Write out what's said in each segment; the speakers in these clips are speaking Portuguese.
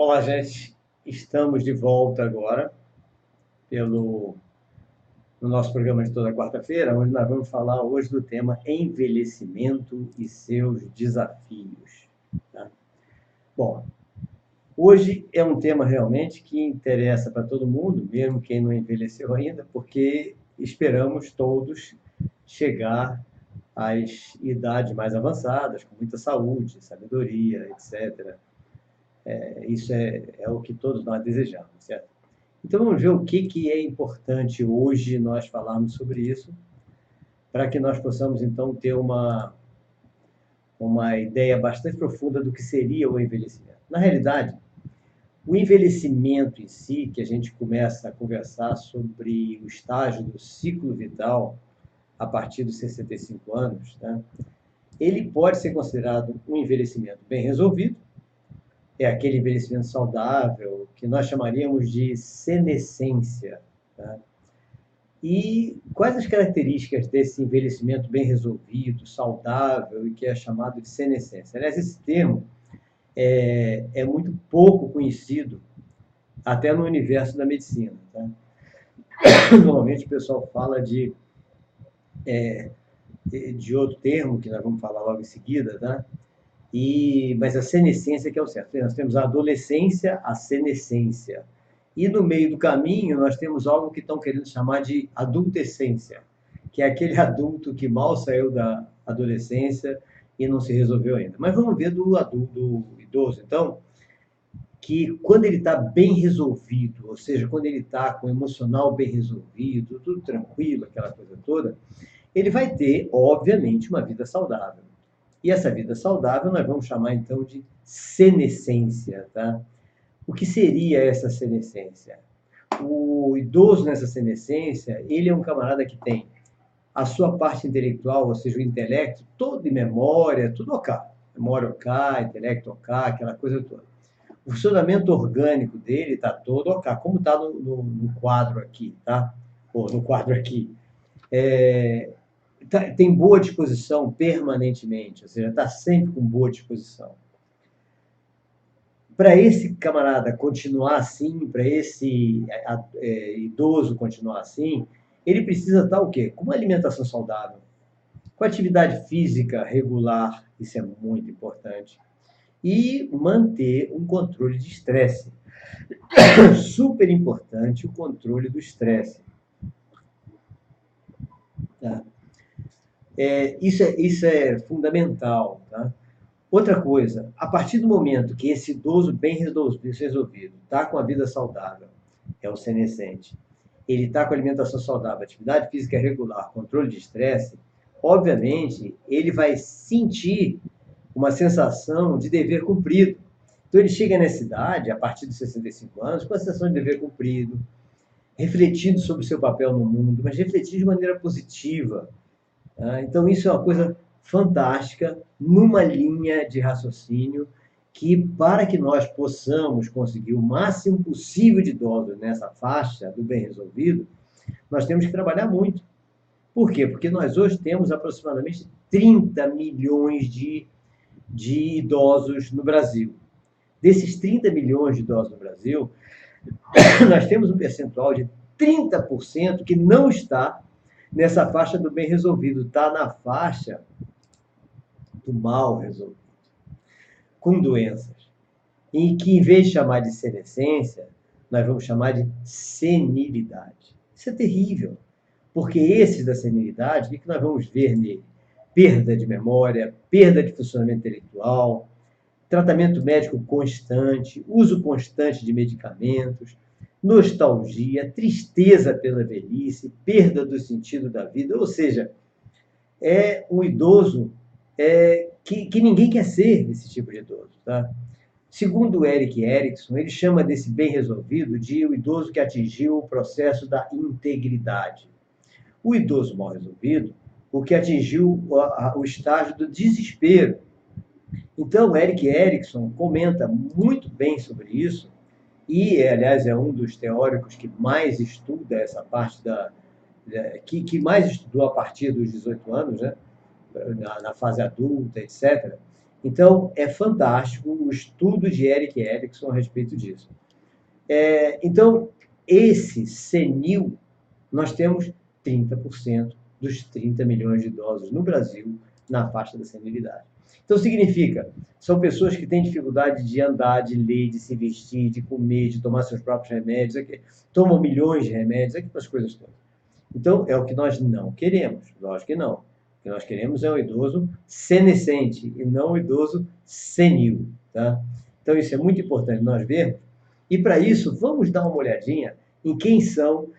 Olá, gente. Estamos de volta agora no nosso programa de toda quarta-feira, onde nós vamos falar hoje do tema envelhecimento e seus desafios. Tá? Bom, hoje é um tema realmente que interessa para todo mundo, mesmo quem não envelheceu ainda, porque esperamos todos chegar às idades mais avançadas, com muita saúde, sabedoria, etc. Isso é o que todos nós desejamos, certo? Então vamos ver o que é importante hoje nós falarmos sobre isso, para que nós possamos então ter uma ideia bastante profunda do que seria o envelhecimento. Na realidade, o envelhecimento em si, que a gente começa a conversar sobre o estágio do ciclo vital a partir dos 65 anos, né? Ele pode ser considerado um envelhecimento bem resolvido, é aquele envelhecimento saudável que nós chamaríamos de senescência. Tá? E quais as características desse envelhecimento bem resolvido, saudável e que é chamado de senescência? Aliás, esse termo é muito pouco conhecido até no universo da medicina. Tá? Normalmente o pessoal fala de outro termo, que nós vamos falar logo em seguida, tá? Mas a senescência que é o certo. Nós temos a adolescência, a senescência. E no meio do caminho nós temos algo que estão querendo chamar de adultescência, que é aquele adulto que mal saiu da adolescência e não se resolveu ainda. Mas vamos ver do adulto, do idoso, então, que quando ele está bem resolvido, ou seja, quando ele está com o emocional bem resolvido, tudo tranquilo, aquela coisa toda, ele vai ter, obviamente, uma vida saudável. E essa vida saudável nós vamos chamar então de senescência, tá? O que seria essa senescência? O idoso nessa senescência, ele é um camarada que tem a sua parte intelectual, ou seja, o intelecto, todo em memória, tudo ok. Memória ok, intelecto ok, aquela coisa toda. O funcionamento orgânico dele está todo ok, como está no quadro aqui, tá? Ou no quadro aqui. Tem boa disposição permanentemente, ou seja, está sempre com boa disposição. Para esse camarada continuar assim, para esse idoso continuar assim, ele precisa estar o quê? Com uma alimentação saudável, com atividade física regular, isso é muito importante, e manter um controle de estresse. Super importante o controle do estresse. Tá? Isso é fundamental. Tá? Outra coisa, a partir do momento que esse idoso bem resolvido está com a vida saudável, é o senescente, ele está com alimentação saudável, atividade física regular, controle de estresse, obviamente, ele vai sentir uma sensação de dever cumprido. Então, ele chega nessa idade, a partir dos 65 anos, com a sensação de dever cumprido, refletindo sobre o seu papel no mundo, mas refletindo de maneira positiva. Então, isso é uma coisa fantástica, numa linha de raciocínio que, para que nós possamos conseguir o máximo possível de idosos nessa faixa do bem resolvido, nós temos que trabalhar muito. Por quê? Porque nós hoje temos aproximadamente 30 milhões de idosos no Brasil. Desses 30 milhões de idosos no Brasil, nós temos um percentual de 30% que não está nessa faixa do bem resolvido, está na faixa do mal resolvido, com doenças. E que, em vez de chamar de senescência, nós vamos chamar de senilidade. Isso é terrível, porque esses da senilidade, o que nós vamos ver nele? Perda de memória, perda de funcionamento intelectual, tratamento médico constante, uso constante de medicamentos, nostalgia, tristeza pela velhice, perda do sentido da vida, ou seja, é um idoso que ninguém quer ser esse tipo de idoso. Tá? Segundo o Erik Erikson, ele chama desse bem resolvido de o idoso que atingiu o processo da integridade. O idoso mal resolvido, o que atingiu o estágio do desespero. Então, Erik Erikson comenta muito bem sobre isso e, aliás, é um dos teóricos que mais estuda essa parte que mais estudou a partir dos 18 anos, né? Na fase adulta, etc. Então, é fantástico o estudo de Erik Erikson a respeito disso. Então, esse senil, nós temos 30% dos 30 milhões de idosos no Brasil na faixa da senilidade. Então, significa, são pessoas que têm dificuldade de andar, de ler, de se vestir, de comer, de tomar seus próprios remédios, tomam milhões de remédios, aquelas coisas todas. Então, é o que nós não queremos, lógico que não. O que nós queremos é um idoso senescente e não um idoso senil. Tá? Então, isso é muito importante nós vermos. E, para isso, vamos dar uma olhadinha em quem são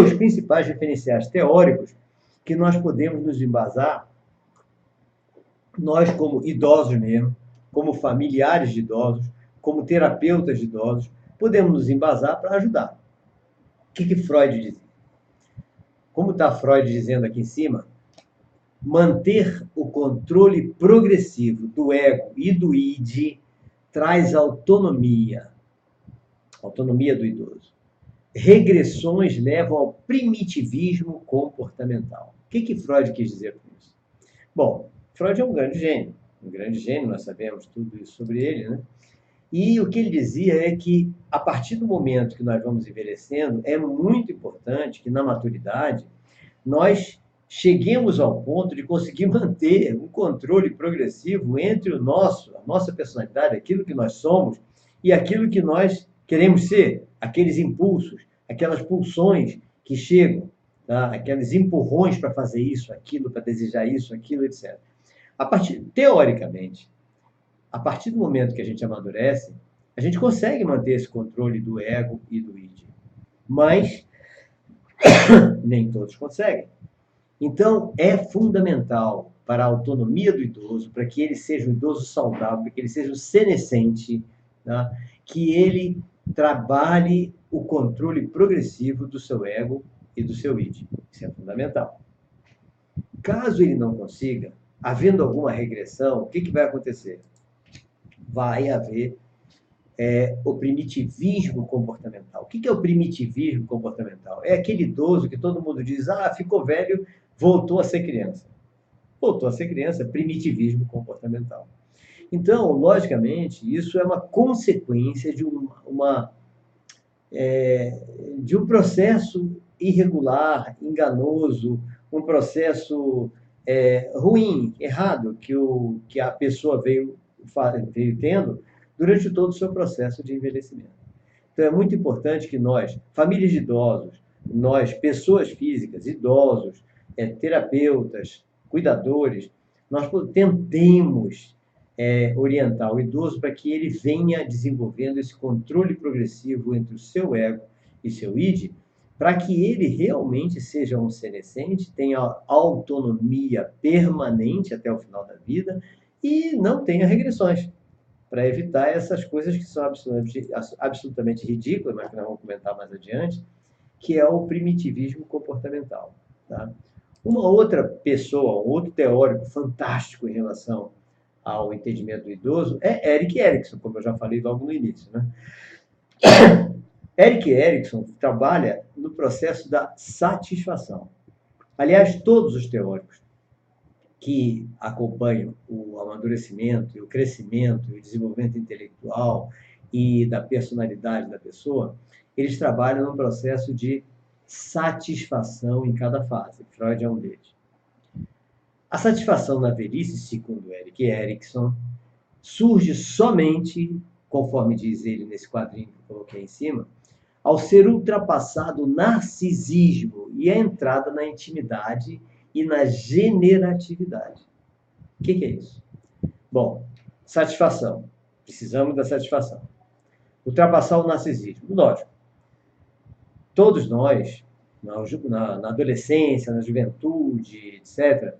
os principais referenciais teóricos que nós podemos nos embasar, nós como idosos mesmo, como familiares de idosos, como terapeutas de idosos, podemos nos embasar para ajudar. O que Freud dizia? Como está Freud dizendo aqui em cima, manter o controle progressivo do ego e do id traz autonomia do idoso. Regressões levam ao primitivismo comportamental. O que Freud quis dizer com isso? Bom, Freud é um grande gênio, nós sabemos tudo isso sobre ele, né? E o que ele dizia é que, a partir do momento que nós vamos envelhecendo, é muito importante que, na maturidade, nós cheguemos ao ponto de conseguir manter um controle progressivo entre a nossa personalidade, aquilo que nós somos, e aquilo que nós queremos ser, aqueles impulsos, aquelas pulsões que chegam, tá? Aqueles empurrões para fazer isso, aquilo, para desejar isso, aquilo, etc. Teoricamente, a partir do momento que a gente amadurece, a gente consegue manter esse controle do ego e do id. Mas nem todos conseguem. Então, é fundamental para a autonomia do idoso, para que ele seja um idoso saudável, para que ele seja um senescente, tá? Que ele trabalhe o controle progressivo do seu ego e do seu id. Isso é fundamental. Caso ele não consiga, havendo alguma regressão, o que vai acontecer? Vai haver o primitivismo comportamental. O que é o primitivismo comportamental? É aquele idoso que todo mundo diz, ficou velho, voltou a ser criança. Voltou a ser criança, primitivismo comportamental. Então, logicamente, isso é uma consequência de de um processo irregular, enganoso, um processo ruim, errado, que a pessoa veio tendo durante todo o seu processo de envelhecimento. Então, é muito importante que nós, famílias de idosos, nós, pessoas físicas, idosos, terapeutas, cuidadores, nós tentemos orientar o idoso para que ele venha desenvolvendo esse controle progressivo entre o seu ego e seu id, para que ele realmente seja um senescente, tenha autonomia permanente até o final da vida e não tenha regressões, para evitar essas coisas que são absolutamente ridículas, mas que nós vamos comentar mais adiante, que é o primitivismo comportamental. Tá? Uma outra pessoa, um outro teórico fantástico em relação ao entendimento do idoso é Erik Erikson, como eu já falei logo no início. Né? Erik Erikson trabalha no processo da satisfação. Aliás, todos os teóricos que acompanham o amadurecimento, o crescimento, o desenvolvimento intelectual e da personalidade da pessoa, eles trabalham no processo de satisfação em cada fase. Freud é um deles. A satisfação na velhice, segundo Erik Erikson, surge somente, conforme diz ele nesse quadrinho que eu coloquei em cima, ao ser ultrapassado o narcisismo e a entrada na intimidade e na generatividade. O que é isso? Bom, satisfação. Precisamos da satisfação. Ultrapassar o narcisismo. Lógico. Todos nós, na adolescência, na juventude, etc.,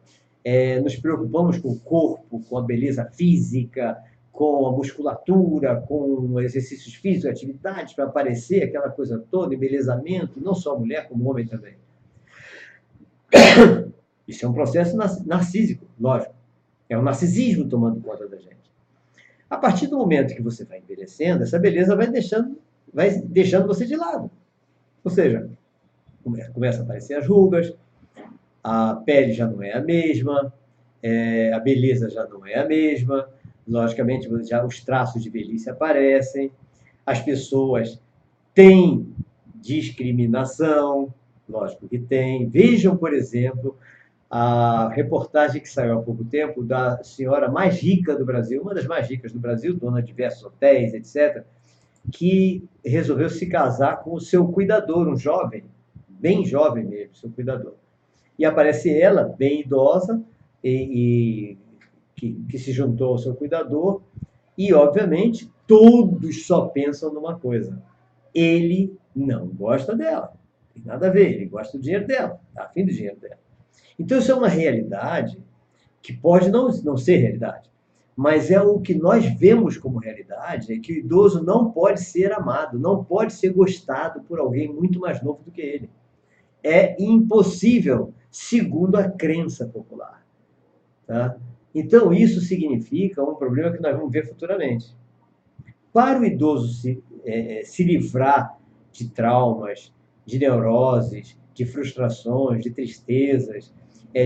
nos preocupamos com o corpo, com a beleza física, com a musculatura, com exercícios físicos, atividades para aparecer, aquela coisa toda, embelezamento, não só a mulher, como o homem também. Isso é um processo narcísico, lógico. É o narcisismo tomando conta da gente. A partir do momento que você vai envelhecendo, essa beleza vai deixando você de lado. Ou seja, começa a aparecer as rugas, a pele já não é a mesma, a beleza já não é a mesma, logicamente já os traços de velhice aparecem, as pessoas têm discriminação, lógico que tem. Vejam, por exemplo, a reportagem que saiu há pouco tempo da senhora mais rica do Brasil, uma das mais ricas do Brasil, dona de diversos hotéis, etc., que resolveu se casar com o seu cuidador, um jovem, bem jovem mesmo, seu cuidador. E aparece ela, bem idosa, e que se juntou ao seu cuidador, e, obviamente, todos só pensam numa coisa: ele não gosta dela. Tem nada a ver, ele gosta do dinheiro dela, está afim do dinheiro dela. Então, isso é uma realidade que pode não ser realidade, mas é o que nós vemos como realidade, é que o idoso não pode ser amado, não pode ser gostado por alguém muito mais novo do que ele. É impossível, segundo a crença popular. Tá? Então, isso significa um problema que nós vamos ver futuramente. Para o idoso se livrar de traumas, de neuroses, de frustrações, de tristezas,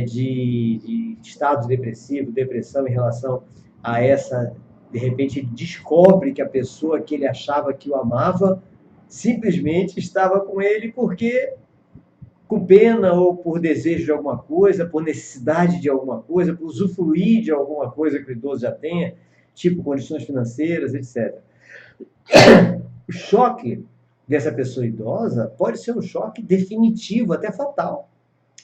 de estado depressivo, depressão em relação a essa, de repente, ele descobre que a pessoa que ele achava que o amava simplesmente estava com ele porque com pena ou por desejo de alguma coisa, por necessidade de alguma coisa, por usufruir de alguma coisa que o idoso já tenha, tipo condições financeiras, etc. O choque dessa pessoa idosa pode ser um choque definitivo, até fatal.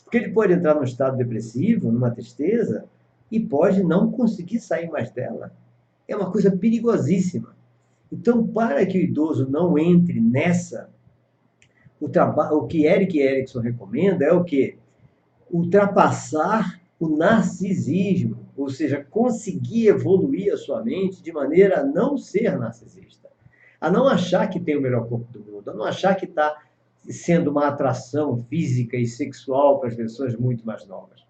Porque ele pode entrar num estado depressivo, numa tristeza, e pode não conseguir sair mais dela. É uma coisa perigosíssima. Então, para que o idoso não entre nessa, o que Erik Erikson recomenda é o quê? Ultrapassar o narcisismo, ou seja, conseguir evoluir a sua mente de maneira a não ser narcisista, a não achar que tem o melhor corpo do mundo, a não achar que está sendo uma atração física e sexual para as pessoas muito mais novas.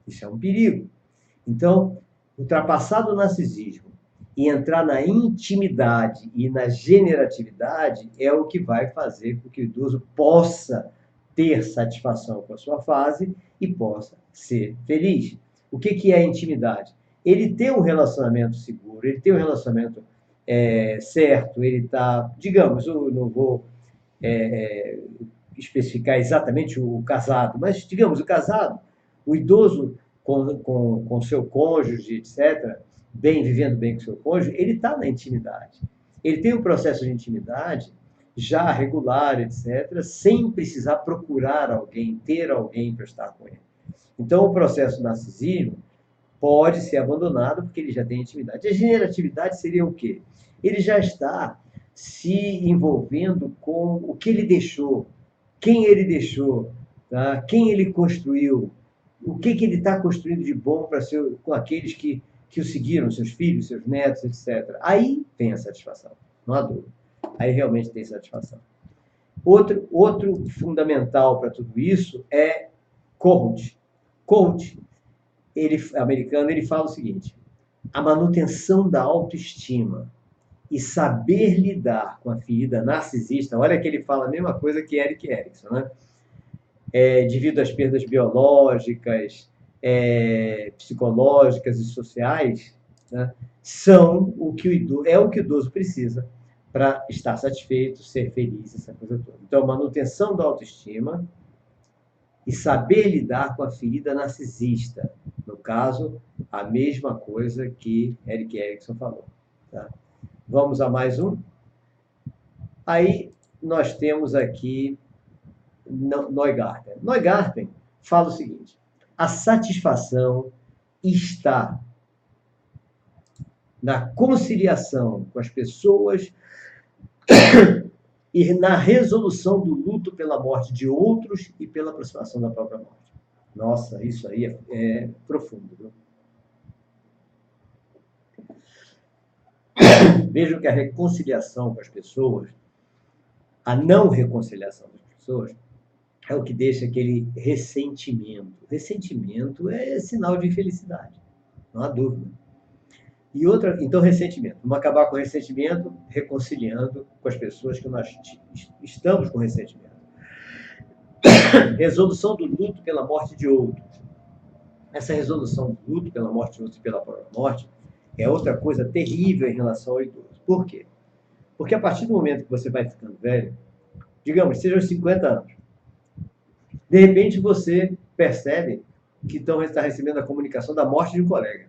Isso é um perigo. Então, ultrapassar o narcisismo e entrar na intimidade e na generatividade é o que vai fazer com que o idoso possa ter satisfação com a sua fase e possa ser feliz. O que é a intimidade? Ele ter um relacionamento seguro, ele ter um relacionamento certo, ele está, digamos, eu não vou especificar exatamente o casado, mas, digamos, o casado, o idoso com seu cônjuge, etc., vivendo bem com seu cônjuge, ele está na intimidade. Ele tem um processo de intimidade já regular, etc., sem precisar procurar alguém, ter alguém para estar com ele. Então, o processo narcisismo pode ser abandonado porque ele já tem intimidade. A generatividade seria o quê? Ele já está se envolvendo com o que ele deixou, quem ele deixou, tá? Quem ele construiu, o que ele está construindo de bom para ser com aqueles que o seguiram, seus filhos, seus netos, etc. Aí tem a satisfação, não há dúvida. Aí realmente tem satisfação. Outro fundamental para tudo isso é coach. Coach, americano, ele fala o seguinte: a manutenção da autoestima e saber lidar com a ferida narcisista. Olha que ele fala a mesma coisa que Erik Erikson, né? Devido às perdas biológicas, psicológicas e sociais, né? São o que o idoso precisa para estar satisfeito, ser feliz, essa coisa toda. Então, manutenção da autoestima e saber lidar com a ferida narcisista. No caso, a mesma coisa que Erik Erikson falou. Tá? Vamos a mais um? Aí nós temos aqui Neugarten. Neugarten fala o seguinte: a satisfação está na conciliação com as pessoas e na resolução do luto pela morte de outros e pela aproximação da própria morte. Nossa, isso aí é profundo. Viu? Vejam que a reconciliação com as pessoas, a não reconciliação das pessoas, é o que deixa aquele ressentimento. Ressentimento é sinal de infelicidade, não há dúvida. E outra, então, ressentimento. Vamos acabar com o ressentimento reconciliando com as pessoas que nós estamos com ressentimento. Resolução do luto pela morte de outros. essa resolução do luto pela morte de outros e pela própria morte é outra coisa terrível em relação ao idoso. Por quê? Porque a partir do momento que você vai ficando velho, digamos, seja aos 50 anos, de repente você percebe que está recebendo a comunicação da morte de um colega.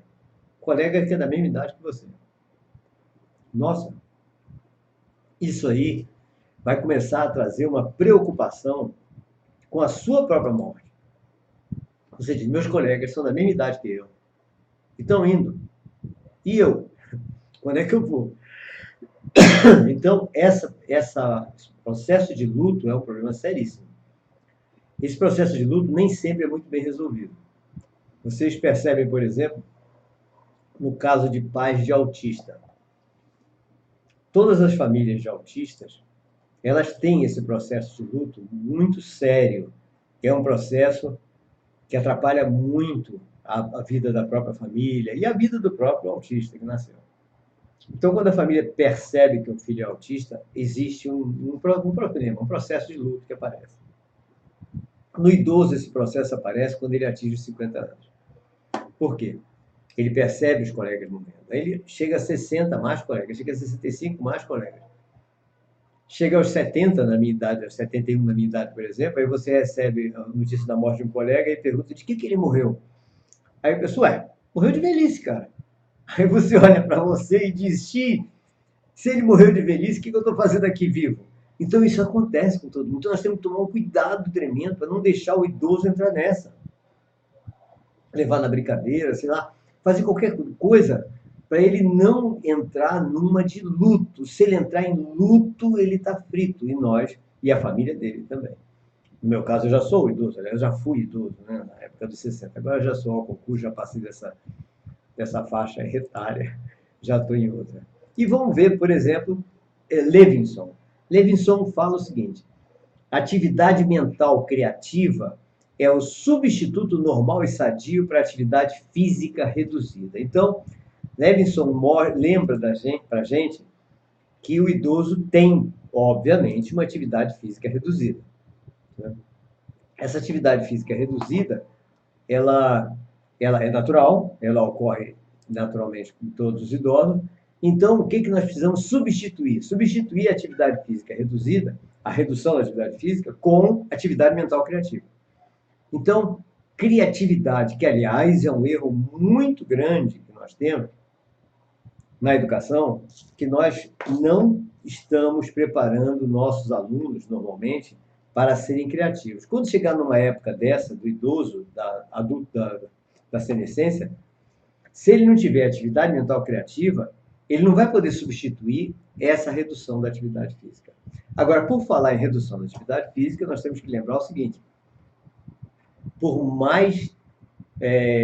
Colega que é da mesma idade que você. Nossa, isso aí vai começar a trazer uma preocupação com a sua própria morte. Ou seja, meus colegas são da mesma idade que eu, e estão indo. E eu? Quando é que eu vou? Então, esse processo de luto é um problema seríssimo. Esse processo de luto nem sempre é muito bem resolvido. Vocês percebem, por exemplo, no caso de pais de autista. Todas as famílias de autistas, elas têm esse processo de luto muito sério. É um processo que atrapalha muito a vida da própria família e a vida do próprio autista que nasceu. Então, quando a família percebe que o filho é autista, existe um problema, um processo de luto que aparece. No idoso, esse processo aparece quando ele atinge os 50 anos. Por quê? Ele percebe os colegas morrendo. Aí ele chega a 60, mais colegas. Chega a 65, mais colegas. Chega aos 70 na minha idade, aos 71 na minha idade, por exemplo, aí você recebe a notícia da morte de um colega e pergunta de que ele morreu. Aí a pessoa, morreu de velhice, cara. Aí você olha para você e diz, se ele morreu de velhice, o que eu estou fazendo aqui vivo? Então isso acontece com todo mundo. Então nós temos que tomar um cuidado tremendo para não deixar o idoso entrar nessa. Levar na brincadeira, sei lá, fazer qualquer coisa para ele não entrar numa de luto. Se ele entrar em luto, ele está frito. E nós, e a família dele também. No meu caso, eu já sou idoso, aliás, eu já fui idoso, né, na época dos 60. Agora eu já sou ao concurso, já passei dessa faixa etária, já estou em outra. E vamos ver, por exemplo, Levinson. Levinson fala o seguinte: atividade mental criativa é o substituto normal e sadio para a atividade física reduzida. Então, Levinson lembra para a gente que o idoso tem, obviamente, uma atividade física reduzida. Né? Essa atividade física reduzida, ela é natural, ela ocorre naturalmente com todos os idosos. Então, o que nós precisamos substituir? Substituir a atividade física reduzida, a redução da atividade física, com atividade mental criativa. Então, criatividade, que aliás é um erro muito grande que nós temos na educação, que nós não estamos preparando nossos alunos, normalmente, para serem criativos. Quando chegar numa época dessa, do idoso, adulto, da senescência, se ele não tiver atividade mental criativa, ele não vai poder substituir essa redução da atividade física. Agora, por falar em redução da atividade física, nós temos que lembrar o seguinte: por mais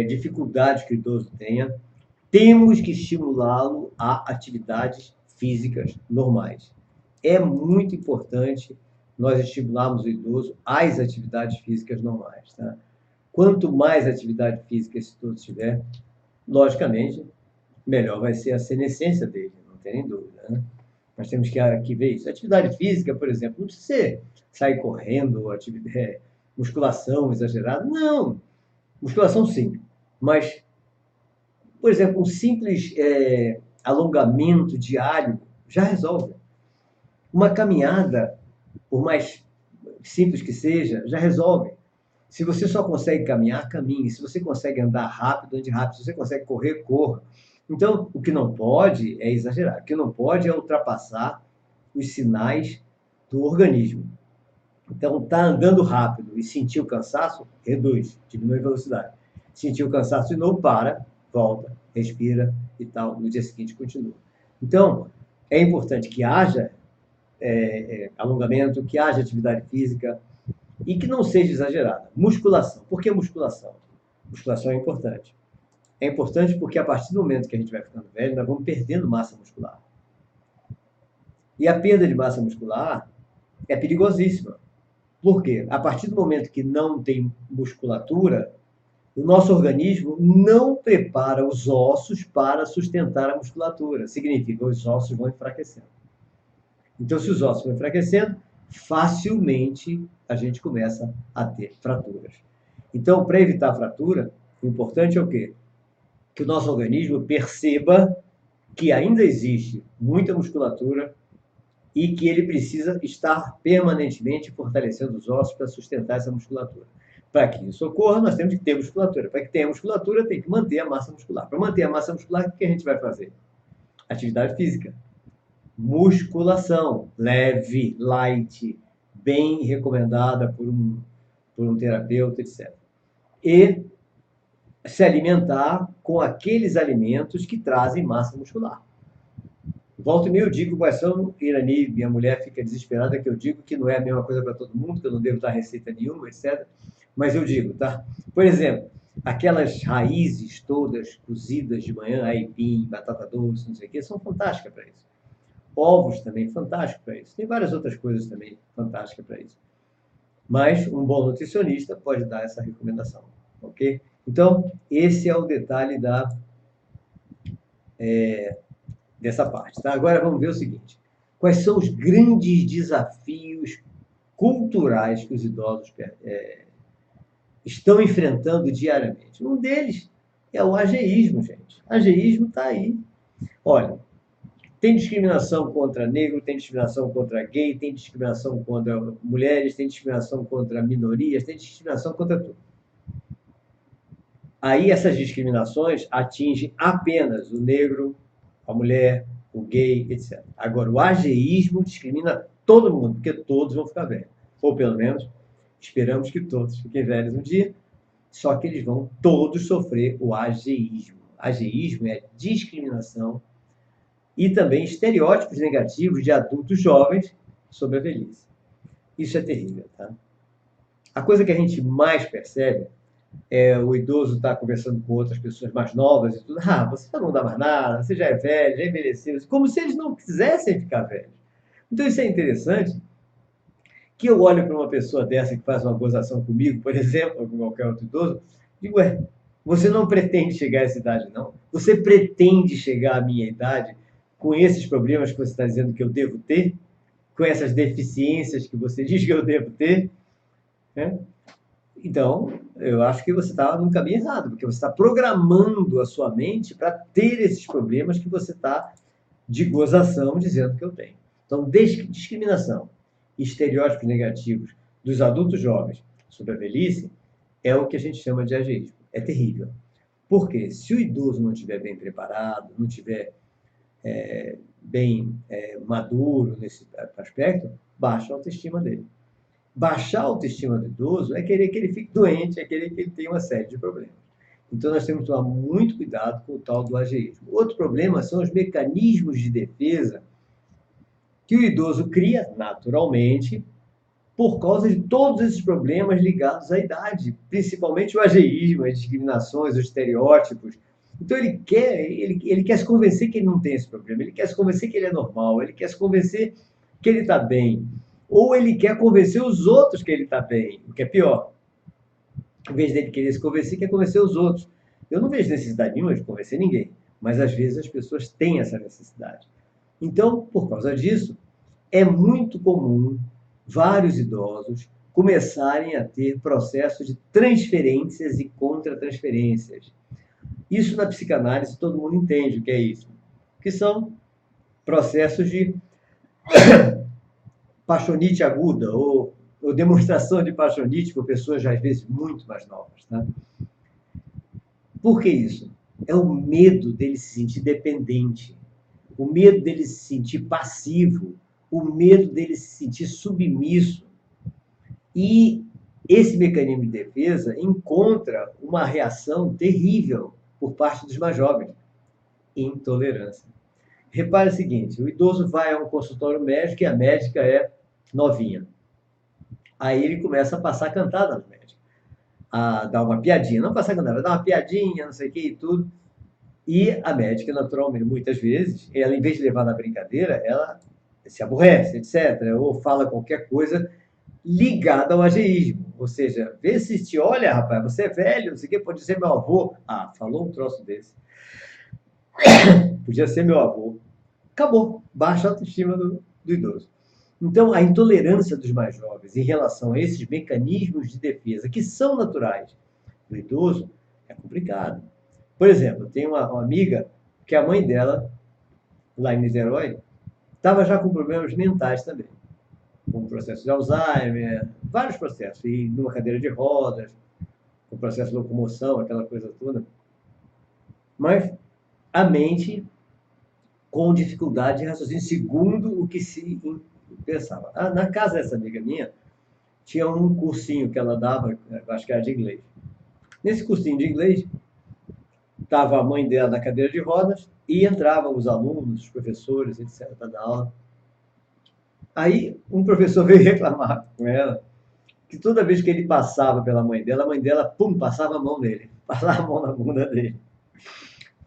dificuldades que o idoso tenha, temos que estimulá-lo a atividades físicas normais. É muito importante nós estimularmos o idoso às atividades físicas normais. Tá? Quanto mais atividade física esse idoso tiver, logicamente, melhor vai ser a senescência dele, não tem nem dúvida. Né? Nós temos que ver isso. Atividade física, por exemplo, não precisa ser sair correndo, musculação exagerada. Não, musculação sim, mas, por exemplo, um simples alongamento diário já resolve. Uma caminhada, por mais simples que seja, já resolve. Se você só consegue caminhar, caminhe. Se você consegue andar rápido, ande rápido. Se você consegue correr, corra. Então, o que não pode é exagerar. O que não pode é ultrapassar os sinais do organismo. Então, tá andando rápido e sentir o cansaço, reduz, diminui a velocidade. Sentir o cansaço de novo, para, volta, respira e tal. No dia seguinte, continua. Então, é importante que haja alongamento, que haja atividade física e que não seja exagerada. Musculação. Por que musculação? Musculação é importante. É importante porque a partir do momento que a gente vai ficando velho, nós vamos perdendo massa muscular. E a perda de massa muscular é perigosíssima. Por quê? A partir do momento que não tem musculatura, o nosso organismo não prepara os ossos para sustentar a musculatura. Significa que os ossos vão enfraquecendo. Então, se os ossos vão enfraquecendo, facilmente a gente começa a ter fraturas. Então, para evitar fratura, O importante é o quê? Que o nosso organismo perceba que ainda existe muita musculatura e que ele precisa estar permanentemente fortalecendo os ossos para sustentar essa musculatura. Para que isso ocorra, nós temos que ter musculatura. Para que tenha musculatura, tem que manter a massa muscular. Para manter a massa muscular, o que a gente vai fazer? Atividade física. Musculação, leve, light, bem recomendada por um terapeuta, etc. E se alimentar com aqueles alimentos que trazem massa muscular. Volta e meia eu digo quais são, Irani, minha mulher fica desesperada que eu digo que não é a mesma coisa para todo mundo, que eu não devo dar receita nenhuma, etc. Mas eu digo, tá? Por exemplo, aquelas raízes todas cozidas de manhã, aipim, batata doce, não sei o quê, são fantásticas para isso. Ovos também, fantástico para isso. Tem várias outras coisas também fantásticas para isso. Mas um bom nutricionista pode dar essa recomendação, ok? Então, esse é o detalhe dessa parte, tá? Agora vamos ver o seguinte: quais são os grandes desafios culturais que os idosos estão enfrentando diariamente? Um deles é o ageísmo, gente. O ageísmo está aí. Olha, tem discriminação contra negro, tem discriminação contra gay, tem discriminação contra mulheres, tem discriminação contra minorias, tem discriminação contra tudo. Aí essas discriminações atingem apenas o negro, a mulher, o gay, etc. Agora, o ageísmo discrimina todo mundo, porque todos vão ficar velhos. Ou pelo menos, esperamos que todos fiquem velhos um dia, só que eles vão todos sofrer o ageísmo. Ageísmo é discriminação e também estereótipos negativos de adultos jovens sobre a velhice. Isso é terrível, tá? A coisa que a gente mais percebe é o idoso estar conversando com outras pessoas mais novas e tudo. Ah, você já não dá mais nada, você já é velho, já envelheceu. Como se eles não quisessem ficar velhos. Então isso é interessante, que eu olho para uma pessoa dessa que faz uma gozação comigo, por exemplo, ou com qualquer outro idoso, digo, ué, você não pretende chegar a essa idade, não? Você pretende chegar à minha idade com esses problemas que você está dizendo que eu devo ter? Com essas deficiências que você diz que eu devo ter? Né? Então, eu acho que você está no caminho errado, porque você está programando a sua mente para ter esses problemas que você está de gozação dizendo que eu tenho. Então, discriminação e estereótipos negativos dos adultos jovens sobre a velhice é o que a gente chama de ageísmo. É terrível. Porque se o idoso não estiver bem preparado, não estiver bem maduro nesse aspecto, baixa a autoestima dele. Baixar a autoestima do idoso é querer que ele fique doente, é querer que ele tenha uma série de problemas. Então, nós temos que tomar muito cuidado com o tal do ageísmo. Outro problema são os mecanismos de defesa que o idoso cria naturalmente por causa de todos esses problemas ligados à idade, principalmente o ageísmo, as discriminações, os estereótipos. Então, ele quer se convencer que ele não tem esse problema, ele quer se convencer que ele é normal, ele quer se convencer que ele está bem. Ou ele quer convencer os outros que ele está bem, o que é pior. Em vez dele querer se convencer, quer convencer os outros. Eu não vejo necessidade nenhuma de convencer ninguém, mas às vezes as pessoas têm essa necessidade. Então, por causa disso, é muito comum vários idosos começarem a ter processos de transferências e contra-transferências. Isso na psicanálise todo mundo entende o que é isso, que são processos de paixonite aguda ou demonstração de paixonite por pessoas, às vezes, muito mais novas. Tá? Por que isso? É o medo dele se sentir dependente, o medo dele se sentir passivo, o medo dele se sentir submisso. E esse mecanismo de defesa encontra uma reação terrível por parte dos mais jovens: intolerância. Repare o seguinte: o idoso vai a um consultório médico e a médica é novinha. Aí ele começa a passar cantada no médico, a dar uma piadinha, não passar cantada, dar uma piadinha, não sei o que e tudo. E a médica, naturalmente, muitas vezes, ela, em vez de levar na brincadeira, ela se aborrece, etc., ou fala qualquer coisa ligada ao ageísmo. Ou seja, vê se te olha, rapaz, você é velho, não sei o que, pode ser meu avô. Ah, falou um troço desse. Podia ser meu avô. Acabou, baixa a autoestima do idoso. Então, a intolerância dos mais jovens em relação a esses mecanismos de defesa, que são naturais do idoso, É complicado. Por exemplo, tem uma amiga que a mãe dela, lá em Niterói, estava já com problemas mentais também, com processo de Alzheimer, vários processos, e numa cadeira de rodas, com processo de locomoção, aquela coisa toda. Mas a mente com dificuldade de raciocínio, segundo o que se pensava. Na casa dessa amiga minha, tinha um cursinho que ela dava, acho que era de inglês. Nesse cursinho de inglês, estava a mãe dela na cadeira de rodas e entravam os alunos, os professores, etc., para dar aula. Aí um professor veio reclamar com ela que toda vez que ele passava pela a mãe dela, pum, passava a mão nele, passava a mão na bunda dele.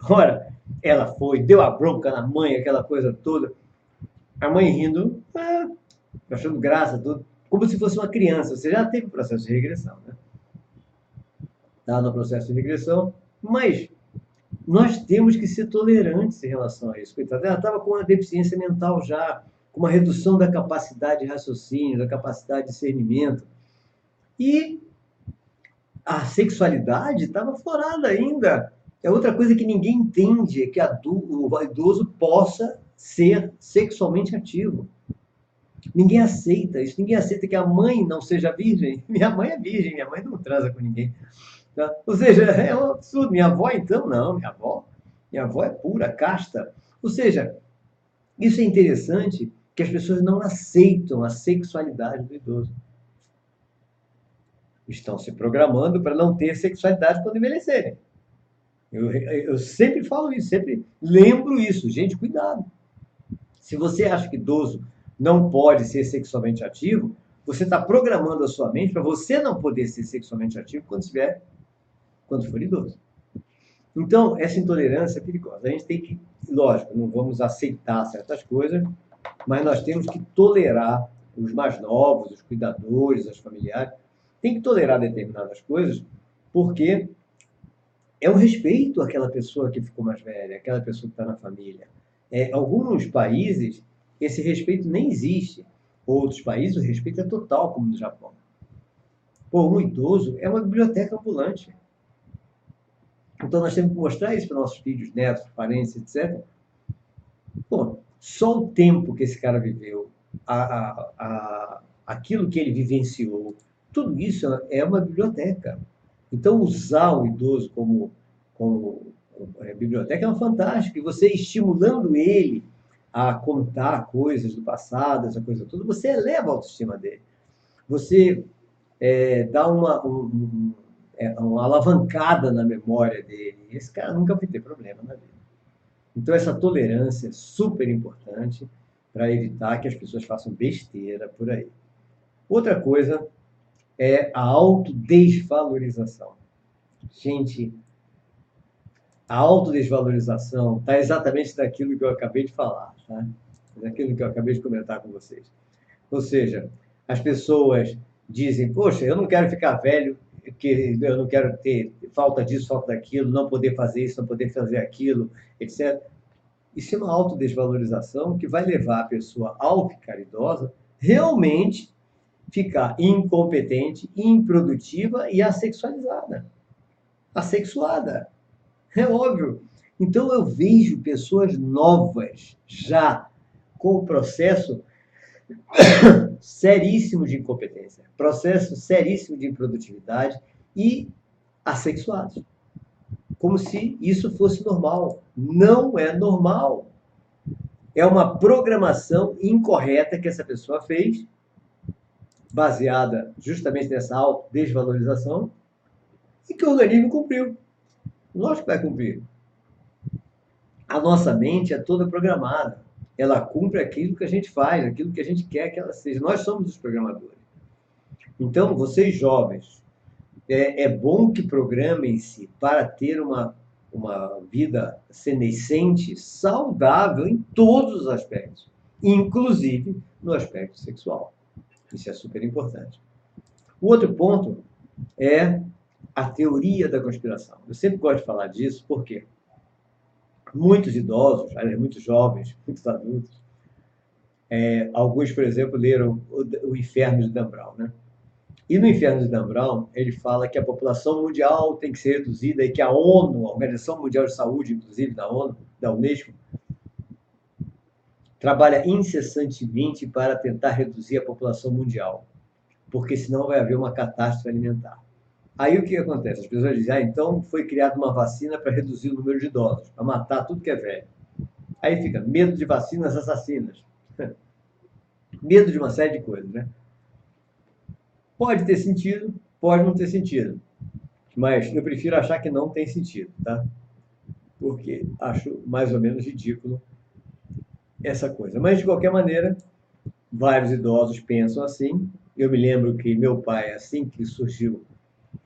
Ora, ela foi, deu a bronca na mãe, aquela coisa toda. A mãe rindo, achando graça, tudo, como se fosse uma criança. Você já teve o processo de regressão, né? Está no processo de regressão, mas nós temos que ser tolerantes em relação a isso. Coitada, ela estava com uma deficiência mental já, com uma redução da capacidade de raciocínio, da capacidade de discernimento. E a sexualidade estava florada ainda. É outra coisa que ninguém entende, é que o idoso possa ser sexualmente ativo. Ninguém aceita isso, ninguém aceita que a mãe não seja virgem. Minha mãe é virgem, minha mãe não transa com ninguém. Tá? Ou seja, é um absurdo. Minha avó, então, não, minha avó é pura, casta. Ou seja, isso é interessante que as pessoas não aceitam a sexualidade do idoso. Estão se programando para não ter sexualidade quando envelhecerem. Eu sempre falo isso, sempre lembro isso. Gente, cuidado. Se você acha que idoso não pode ser sexualmente ativo, você está programando a sua mente para você não poder ser sexualmente ativo quando for idoso. Então, essa intolerância é perigosa. A gente tem que, lógico, não vamos aceitar certas coisas, mas nós temos que tolerar os mais novos, os cuidadores, os familiares. Tem que tolerar determinadas coisas, porque é o respeito àquela pessoa que ficou mais velha, àquela pessoa que está na família. Alguns países, esse respeito nem existe. Outros países, o respeito é total, como no Japão. Pô, um idoso é uma biblioteca ambulante. Então, nós temos que mostrar isso para nossos filhos, netos, parentes, etc. Pô, só o tempo que esse cara viveu, aquilo que ele vivenciou, tudo isso é uma biblioteca. Então, usar o idoso como biblioteca é fantástico. E você estimulando ele a contar coisas do passado, essa coisa toda, você eleva a autoestima dele. Você dá uma alavancada na memória dele. Esse cara nunca vai ter problema na vida. Então, essa tolerância é super importante para evitar que as pessoas façam besteira por aí. Outra coisa é a autodesvalorização. Gente, a autodesvalorização está exatamente daquilo que eu acabei de falar, tá? Daquilo que eu acabei de comentar com vocês. Ou seja, as pessoas dizem, poxa, eu não quero ficar velho, que eu não quero ter falta disso, falta daquilo, não poder fazer isso, não poder fazer aquilo, etc. Isso é uma autodesvalorização que vai levar a pessoa, ao ficar idosa, realmente ficar incompetente, improdutiva e assexualizada. Assexuada. É óbvio. Então eu vejo pessoas novas já com o processo seríssimo de incompetência, processo seríssimo de improdutividade e assexuados. Como se isso fosse normal. Não é normal. É uma programação incorreta que essa pessoa fez, baseada justamente nessa desvalorização, e que o organismo cumpriu. Lógico que vai cumprir. A nossa mente é toda programada. Ela cumpre aquilo que a gente faz, aquilo que a gente quer que ela seja. Nós somos os programadores. Então, vocês jovens, é bom que programem-se para ter uma vida senescente, saudável em todos os aspectos, inclusive no aspecto sexual. Isso é super importante. O outro ponto é a teoria da conspiração. Eu sempre gosto de falar disso, porque muitos idosos, muitos jovens, muitos adultos, alguns, por exemplo, leram o Inferno de Dan Brown, né? E no Inferno de Dan Brown, ele fala que a população mundial tem que ser reduzida e que a ONU, a Organização Mundial de Saúde, inclusive da ONU, da Unesco, trabalha incessantemente para tentar reduzir a população mundial, porque senão vai haver uma catástrofe alimentar. Aí o que acontece? As pessoas dizem, então foi criada uma vacina para reduzir o número de idosos, para matar tudo que é velho. Aí fica medo de vacinas assassinas. Medo de uma série de coisas, né? Pode ter sentido, pode não ter sentido. Mas eu prefiro achar que não tem sentido, tá? Porque acho mais ou menos ridículo essa coisa. Mas, de qualquer maneira, vários idosos pensam assim. Eu me lembro que meu pai, assim que surgiu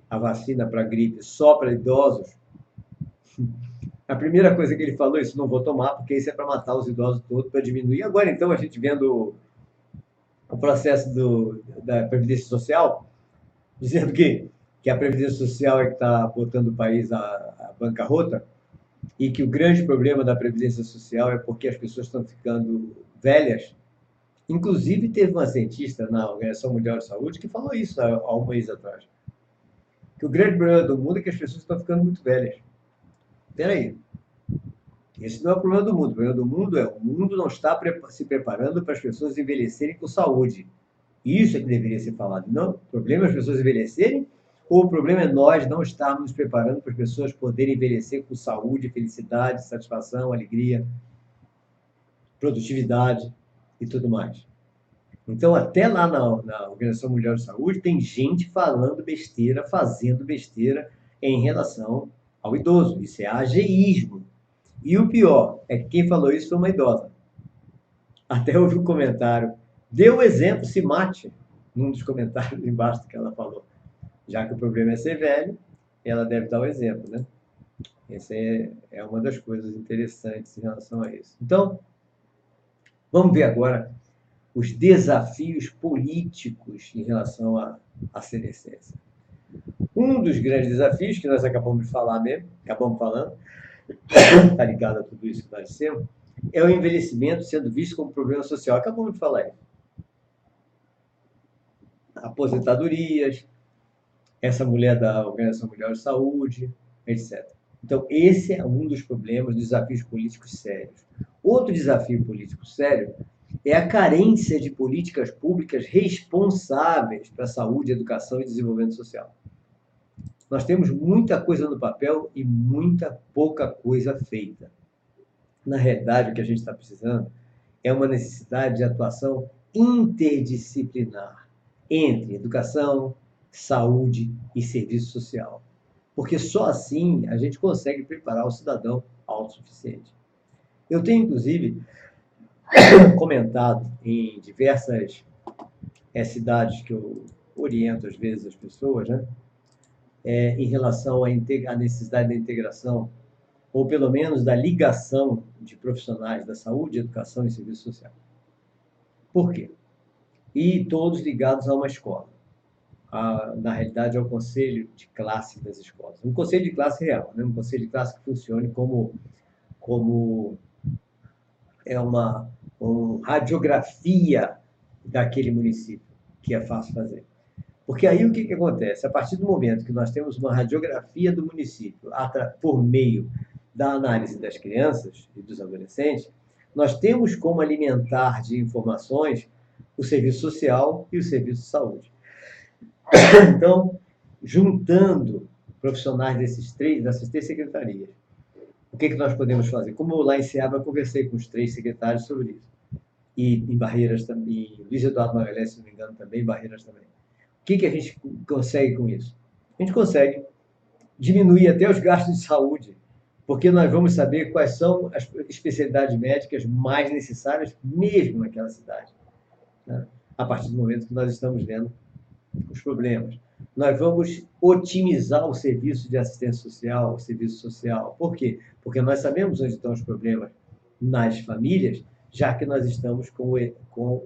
a vacina para gripe só para idosos, a primeira coisa que ele falou, isso não vou tomar, porque isso é para matar os idosos todos, para diminuir. Agora, então, a gente vendo o processo da Previdência Social, dizendo que a Previdência Social é que está botando o país à bancarrota, e que o grande problema da Previdência Social é porque as pessoas estão ficando velhas. Inclusive, teve uma cientista na Organização Mundial de Saúde que falou isso há um mês atrás. Que o grande problema do mundo é que as pessoas estão ficando muito velhas. Espera aí. Esse não é o problema do mundo. O problema do mundo é o mundo não está se preparando para as pessoas envelhecerem com saúde. Isso é que deveria ser falado. Não, o problema é as pessoas envelhecerem ou o problema é nós não estarmos nos preparando para as pessoas poderem envelhecer com saúde, felicidade, satisfação, alegria, produtividade e tudo mais. Então, até lá na Organização Mundial de Saúde, tem gente falando besteira, fazendo besteira em relação ao idoso. Isso é ageísmo. E o pior é que quem falou isso foi uma idosa. Até houve um comentário. Dê o exemplo, se mate, num dos comentários embaixo do que ela falou. Já que o problema é ser velho, ela deve dar o exemplo, né? Essa é uma das coisas interessantes em relação a isso. Então, vamos ver agora os desafios políticos em relação à senescência. Um dos grandes desafios que nós acabamos de falar mesmo, acabamos falando, está ligado a tudo isso que nós dissemos, é o envelhecimento sendo visto como problema social. Acabamos de falar isso. Aposentadorias, essa mulher da Organização Mundial de Saúde, etc. Então, esse é um dos problemas, desafios políticos sérios. Outro desafio político sério é a carência de políticas públicas responsáveis para a saúde, educação e desenvolvimento social. Nós temos muita coisa no papel e muita pouca coisa feita. Na realidade, o que a gente está precisando é uma necessidade de atuação interdisciplinar entre educação, saúde e serviço social. Porque só assim a gente consegue preparar o cidadão autossuficiente. Eu tenho, inclusive, comentado em diversas cidades que eu oriento, às vezes, as pessoas, né? Em relação à necessidade da integração, ou pelo menos da ligação de profissionais da saúde, educação e serviço social. Por quê? E todos ligados a uma escola. Na realidade, ao conselho de classe das escolas. Um conselho de classe real, né? Um conselho de classe que funcione como uma radiografia daquele município, que é fácil fazer. Porque aí o que acontece? A partir do momento que nós temos uma radiografia do município por meio da análise das crianças e dos adolescentes, nós temos como alimentar de informações o serviço social e o serviço de saúde. Então, juntando profissionais dessas três secretarias, o que nós podemos fazer? Como lá em Ceará eu conversei com os 3 secretários sobre isso. E em Barreiras também, Luiz Eduardo Magalhães, se não me engano, também, Barreiras também. O que a gente consegue com isso? A gente consegue diminuir até os gastos de saúde, porque nós vamos saber quais são as especialidades médicas mais necessárias mesmo naquela cidade, né? A partir do momento que nós estamos vendo os problemas. Nós vamos otimizar o serviço de assistência social, o serviço social. Por quê? Porque nós sabemos onde estão os problemas nas famílias, já que nós estamos com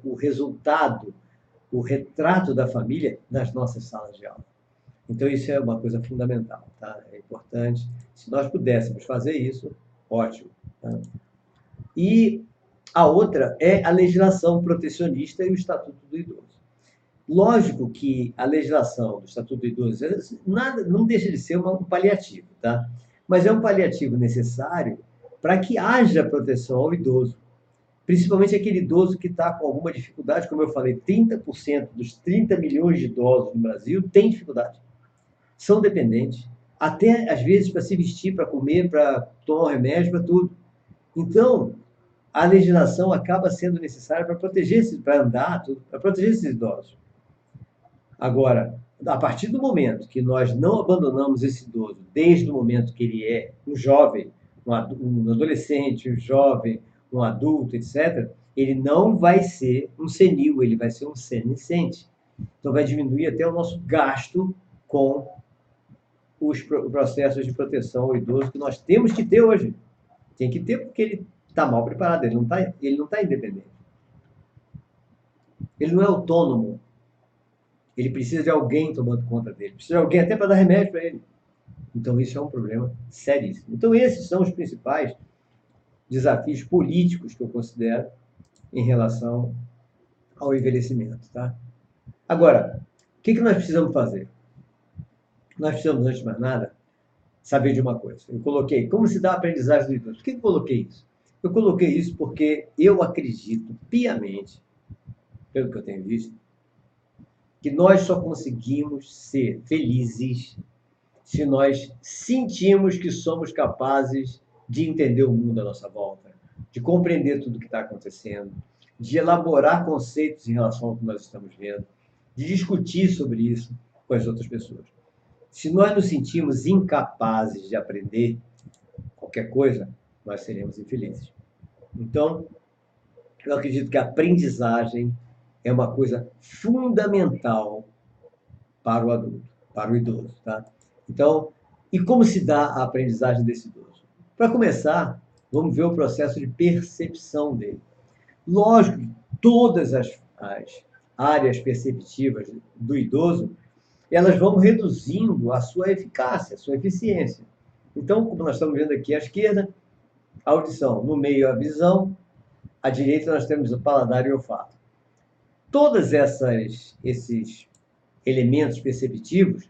o resultado, o retrato da família nas nossas salas de aula. Então, isso é uma coisa fundamental, tá? É importante. Se nós pudéssemos fazer isso, ótimo. Tá? E a outra é a legislação protecionista e o Estatuto do Idoso. Lógico que a legislação do Estatuto do Idoso não deixa de ser um paliativo, tá? Mas é um paliativo necessário para que haja proteção ao idoso, principalmente aquele idoso que está com alguma dificuldade, como eu falei, 30% dos 30 milhões de idosos no Brasil têm dificuldade, são dependentes, até às vezes para se vestir, para comer, para tomar um remédio, para tudo. Então, a legislação acaba sendo necessária para proteger, para andar, para proteger esses idosos. Agora, a partir do momento que nós não abandonamos esse idoso, desde o momento que ele é um jovem, um adolescente, um jovem, um adulto, etc., ele não vai ser um senil, ele vai ser um senescente. Então, vai diminuir até o nosso gasto com os processos de proteção ao idoso que nós temos que ter hoje. Tem que ter porque ele está mal preparado, ele não tá independente. Ele não é autônomo. Ele precisa de alguém tomando conta dele. Precisa de alguém até para dar remédio para ele. Então, isso é um problema seríssimo. Então, esses são os principais desafios políticos que eu considero em relação ao envelhecimento. Tá? Agora, o que nós precisamos fazer? Nós precisamos, antes de mais nada, saber de uma coisa. Eu coloquei, como se dá a aprendizagem do idoso? Por que eu coloquei isso? Eu coloquei isso porque eu acredito piamente, pelo que eu tenho visto, que nós só conseguimos ser felizes se nós sentimos que somos capazes de entender o mundo à nossa volta, de compreender tudo o que está acontecendo, de elaborar conceitos em relação ao que nós estamos vendo, de discutir sobre isso com as outras pessoas. Se nós nos sentimos incapazes de aprender qualquer coisa, nós seremos infelizes. Então, eu acredito que a aprendizagem é uma coisa fundamental para o adulto, para o idoso, tá? Então, e como se dá a aprendizagem desse idoso? Para começar, vamos ver o processo de percepção dele. Lógico que todas as áreas perceptivas do idoso, elas vão reduzindo a sua eficácia, a sua eficiência. Então, como nós estamos vendo aqui à esquerda, a audição, no meio a visão, à direita nós temos o paladar e o olfato. Todos esses elementos perceptivos,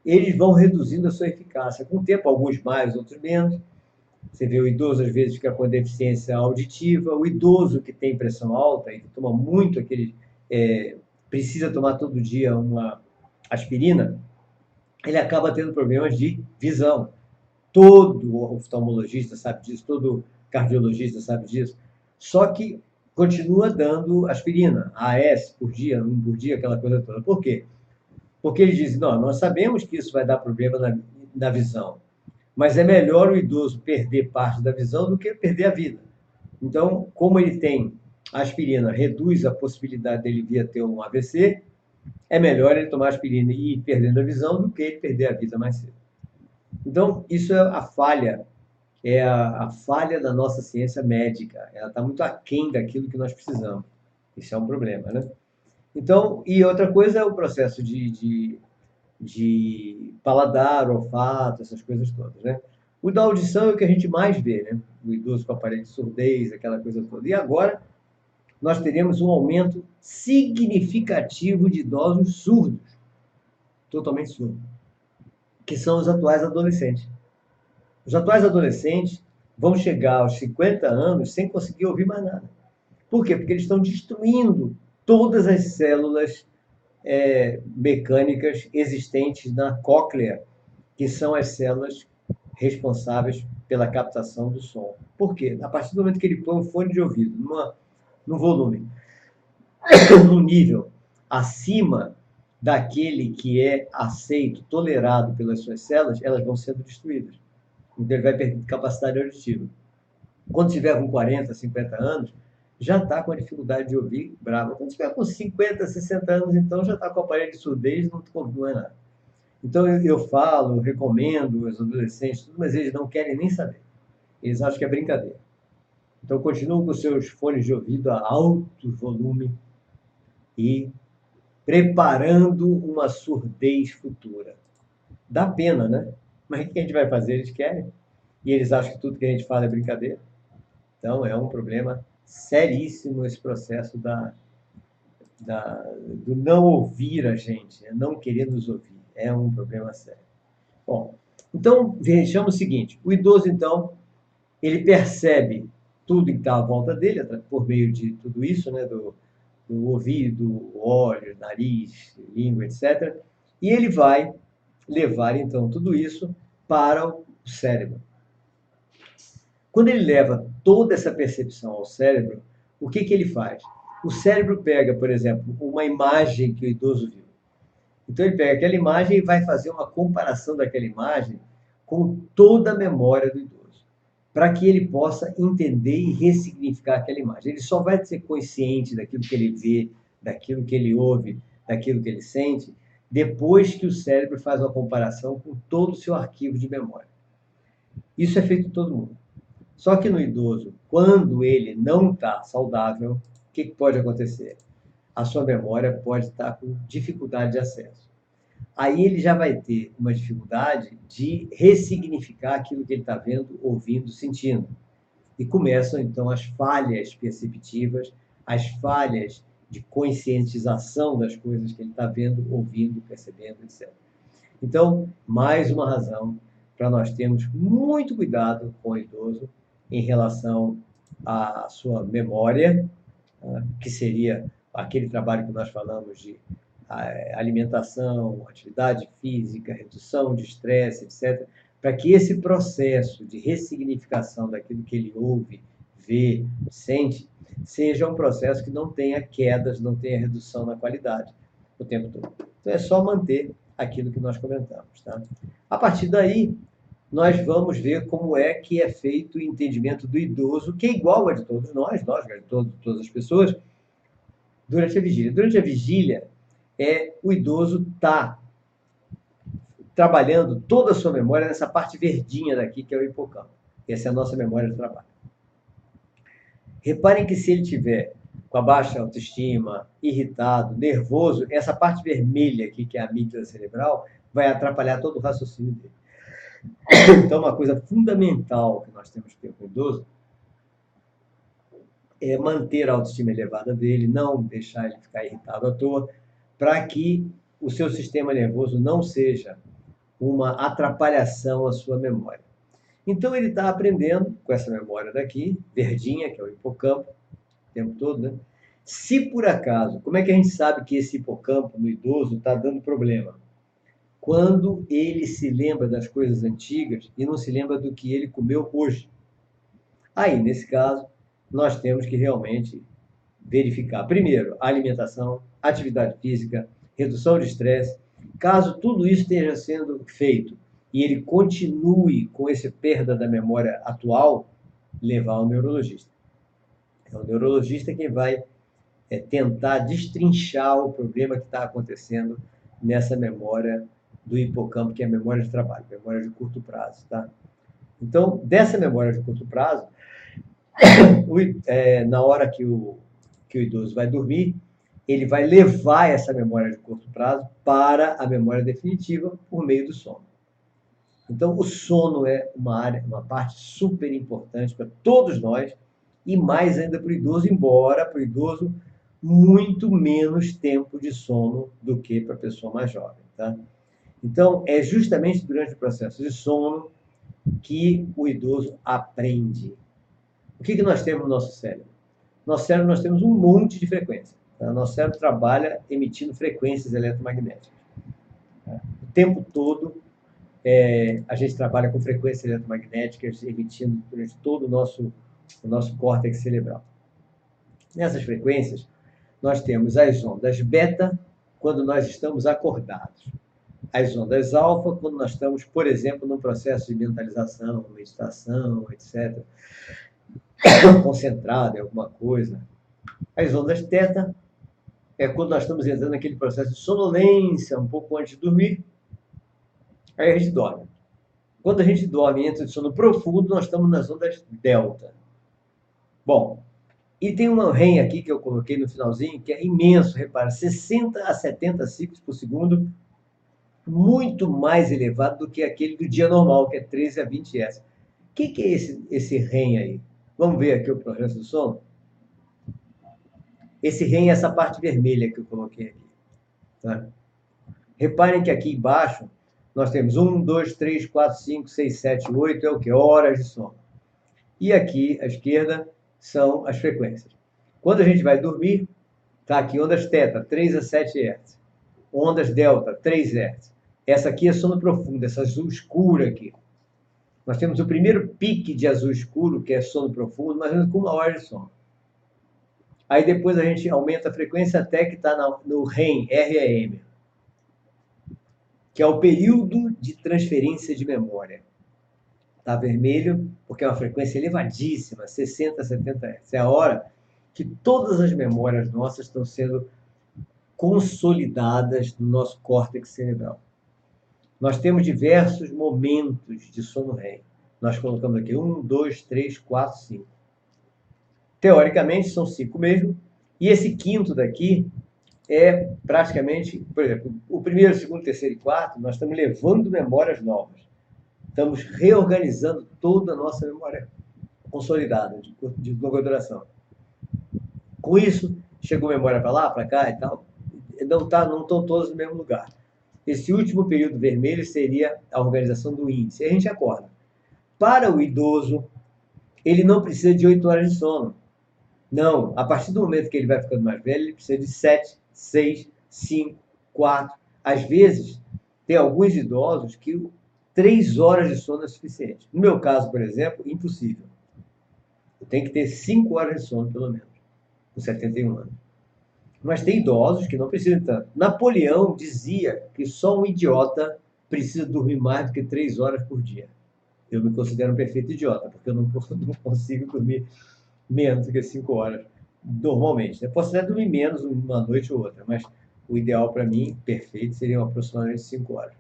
eles vão reduzindo a sua eficácia. Com o tempo, alguns mais, outros menos. Você vê o idoso, às vezes, fica com deficiência auditiva. O idoso que tem pressão alta e que toma muito precisa tomar todo dia uma aspirina, ele acaba tendo problemas de visão. Todo oftalmologista sabe disso, todo cardiologista sabe disso. Só que continua dando aspirina, AS por dia, um por dia, aquela coisa toda. Por quê? Porque eles dizem, não, nós sabemos que isso vai dar problema na visão, mas é melhor o idoso perder parte da visão do que perder a vida. Então, como ele tem a aspirina, reduz a possibilidade dele vir a ter um AVC, é melhor ele tomar aspirina e ir perdendo a visão do que ele perder a vida mais cedo. Então, isso é a falha da nossa ciência médica. Ela está muito aquém daquilo que nós precisamos. Isso é um problema, né? Então, e outra coisa é o processo de paladar, olfato, essas coisas todas, né? O da audição é o que a gente mais vê, né? O idoso com aparelho de surdez, aquela coisa toda. E agora nós teremos um aumento significativo de idosos surdos, totalmente surdos, que são os atuais adolescentes. Os atuais adolescentes vão chegar aos 50 anos sem conseguir ouvir mais nada. Por quê? Porque eles estão destruindo todas as células mecânicas existentes na cóclea, que são as células responsáveis pela captação do som. Por quê? A partir do momento que ele põe um fone de ouvido num volume, num nível acima daquele que é aceito, tolerado pelas suas células, elas vão sendo destruídas. Então ele vai perder capacidade auditiva. Quando tiver com 40, 50 anos, já está com a dificuldade de ouvir brava. Quando tiver com 50, 60 anos, então já está com o aparelho de surdez, não é nada. Então eu falo, eu recomendo aos adolescentes, mas eles não querem nem saber. Eles acham que é brincadeira. Então continuam com seus fones de ouvido a alto volume e preparando uma surdez futura. Dá pena, né? Mas o que a gente vai fazer? Eles querem. E eles acham que tudo que a gente fala é brincadeira. Então é um problema seríssimo esse processo do não ouvir a gente, né? Não querer nos ouvir. É um problema sério. Bom, então vejamos o seguinte: o idoso, então, ele percebe tudo que está à volta dele, por meio de tudo isso, né? Do ouvido, olho, nariz, língua, etc. E ele vai levar, então, tudo isso para o cérebro. Quando ele leva toda essa percepção ao cérebro, o que, que ele faz? O cérebro pega, por exemplo, uma imagem que o idoso viu. Então ele pega aquela imagem e vai fazer uma comparação daquela imagem com toda a memória do idoso, para que ele possa entender e ressignificar aquela imagem. Ele só vai ser consciente daquilo que ele vê, daquilo que ele ouve, daquilo que ele sente, depois que o cérebro faz uma comparação com todo o seu arquivo de memória. Isso é feito em todo mundo. Só que no idoso, quando ele não está saudável, o que pode acontecer? A sua memória pode estar com dificuldade de acesso. Aí ele já vai ter uma dificuldade de ressignificar aquilo que ele está vendo, ouvindo, sentindo. E começam, então, as falhas perceptivas, as falhas de conscientização das coisas que ele está vendo, ouvindo, percebendo, etc. Então, mais uma razão para nós termos muito cuidado com o idoso em relação à sua memória, que seria aquele trabalho que nós falamos de alimentação, atividade física, redução de estresse, etc., para que esse processo de ressignificação daquilo que ele ouve, vê, sente, seja um processo que não tenha quedas, não tenha redução na qualidade o tempo todo. Então é só manter aquilo que nós comentamos. Tá? A partir daí, nós vamos ver como é que é feito o entendimento do idoso, que é igual a de todos nós, de todas as pessoas, durante a vigília. Durante a vigília, o idoso está trabalhando toda a sua memória nessa parte verdinha daqui, que é o hipocampo. Essa é a nossa memória de trabalho. Reparem que se ele tiver com a baixa autoestima, irritado, nervoso, essa parte vermelha aqui, que é a amígdala cerebral, vai atrapalhar todo o raciocínio dele. Então, uma coisa fundamental que nós temos que ter com o idoso é manter a autoestima elevada dele, não deixar ele ficar irritado à toa, para que o seu sistema nervoso não seja uma atrapalhação à sua memória. Então, ele está aprendendo com essa memória daqui, verdinha, que é o hipocampo, o tempo todo, né? Se por acaso, como é que a gente sabe que esse hipocampo no idoso está dando problema? Quando ele se lembra das coisas antigas e não se lembra do que ele comeu hoje. Aí, nesse caso, nós temos que realmente verificar, primeiro, a alimentação, atividade física, redução de estresse. Caso tudo isso esteja sendo feito e ele continue com essa perda da memória atual, levar ao neurologista. É o neurologista quem vai tentar destrinchar o problema que está acontecendo nessa memória do hipocampo, que é a memória de trabalho, memória de curto prazo. Tá? Então, dessa memória de curto prazo, na hora que o idoso vai dormir, ele vai levar essa memória de curto prazo para a memória definitiva por meio do sono. Então, o sono é uma parte super importante para todos nós e mais ainda para o idoso, embora para o idoso muito menos tempo de sono do que para a pessoa mais jovem. Tá? Então, é justamente durante o processo de sono que o idoso aprende. O que nós temos no nosso cérebro? No nosso cérebro nós temos um monte de frequências. Tá? Nosso cérebro trabalha emitindo frequências eletromagnéticas. Tá? O tempo todo a gente trabalha com frequências eletromagnéticas emitindo durante todo o nosso córtex cerebral. Nessas frequências, nós temos as ondas beta, quando nós estamos acordados. As ondas alfa, quando nós estamos, por exemplo, num processo de mentalização, meditação, etc., concentrado em alguma coisa. As ondas teta é quando nós estamos entrando naquele processo de sonolência, um pouco antes de dormir, aí a gente dorme. Quando a gente dorme e entra de sono profundo, nós estamos nas ondas delta. Bom, e tem uma REM aqui que eu coloquei no finalzinho, que é imenso, repara, 60 a 70 ciclos por segundo, muito mais elevado do que aquele do dia normal, que é 13 a 20 S. O que é esse REM aí? Vamos ver aqui o processo do sono? Esse REM é essa parte vermelha que eu coloquei aqui. Tá? Reparem que aqui embaixo nós temos 1, 2, 3, 4, 5, 6, 7, 8, é o que? Horas de sono. E aqui, à esquerda, são as frequências. Quando a gente vai dormir, está aqui ondas θ, 3 a 7 Hz. Ondas delta, 3 Hz. Essa aqui é sono profundo, essa azul escura aqui. Nós temos o primeiro pique de azul escuro, que é sono profundo, mais ou menos com 1 hora de sono. Aí depois a gente aumenta a frequência até que está no REM, REM, que é o período de transferência de memória. Está vermelho, porque é uma frequência elevadíssima, 60, 70 Hz. É a hora que todas as memórias nossas estão sendo consolidadas no nosso córtex cerebral. Nós temos diversos momentos de sono REM. Nós colocamos aqui 1, 2, 3, 4, 5. Teoricamente, são 5 mesmo. E esse quinto daqui é praticamente, por exemplo, o primeiro, segundo, terceiro e quarto, nós estamos levando memórias novas. Estamos reorganizando toda a nossa memória consolidada, de longa duração. Com isso, chegou memória para lá, para cá e tal. Não estão todos no mesmo lugar. Esse último período vermelho seria a organização do índice. E a gente acorda. Para o idoso, ele não precisa de 8 horas de sono. Não, a partir do momento que ele vai ficando mais velho, ele precisa de 7, 6, 5, 4. Às vezes, tem alguns idosos que 3 horas de sono é suficiente. No meu caso, por exemplo, impossível. Eu tenho que ter 5 horas de sono, pelo menos, com 71 anos. Mas tem idosos que não precisam tanto. Napoleão dizia que só um idiota precisa dormir mais do que 3 horas por dia. Eu me considero um perfeito idiota, porque eu não consigo dormir menos do que 5 horas, normalmente. Eu posso até dormir menos uma noite ou outra, mas o ideal para mim, perfeito, seria aproximadamente 5 horas.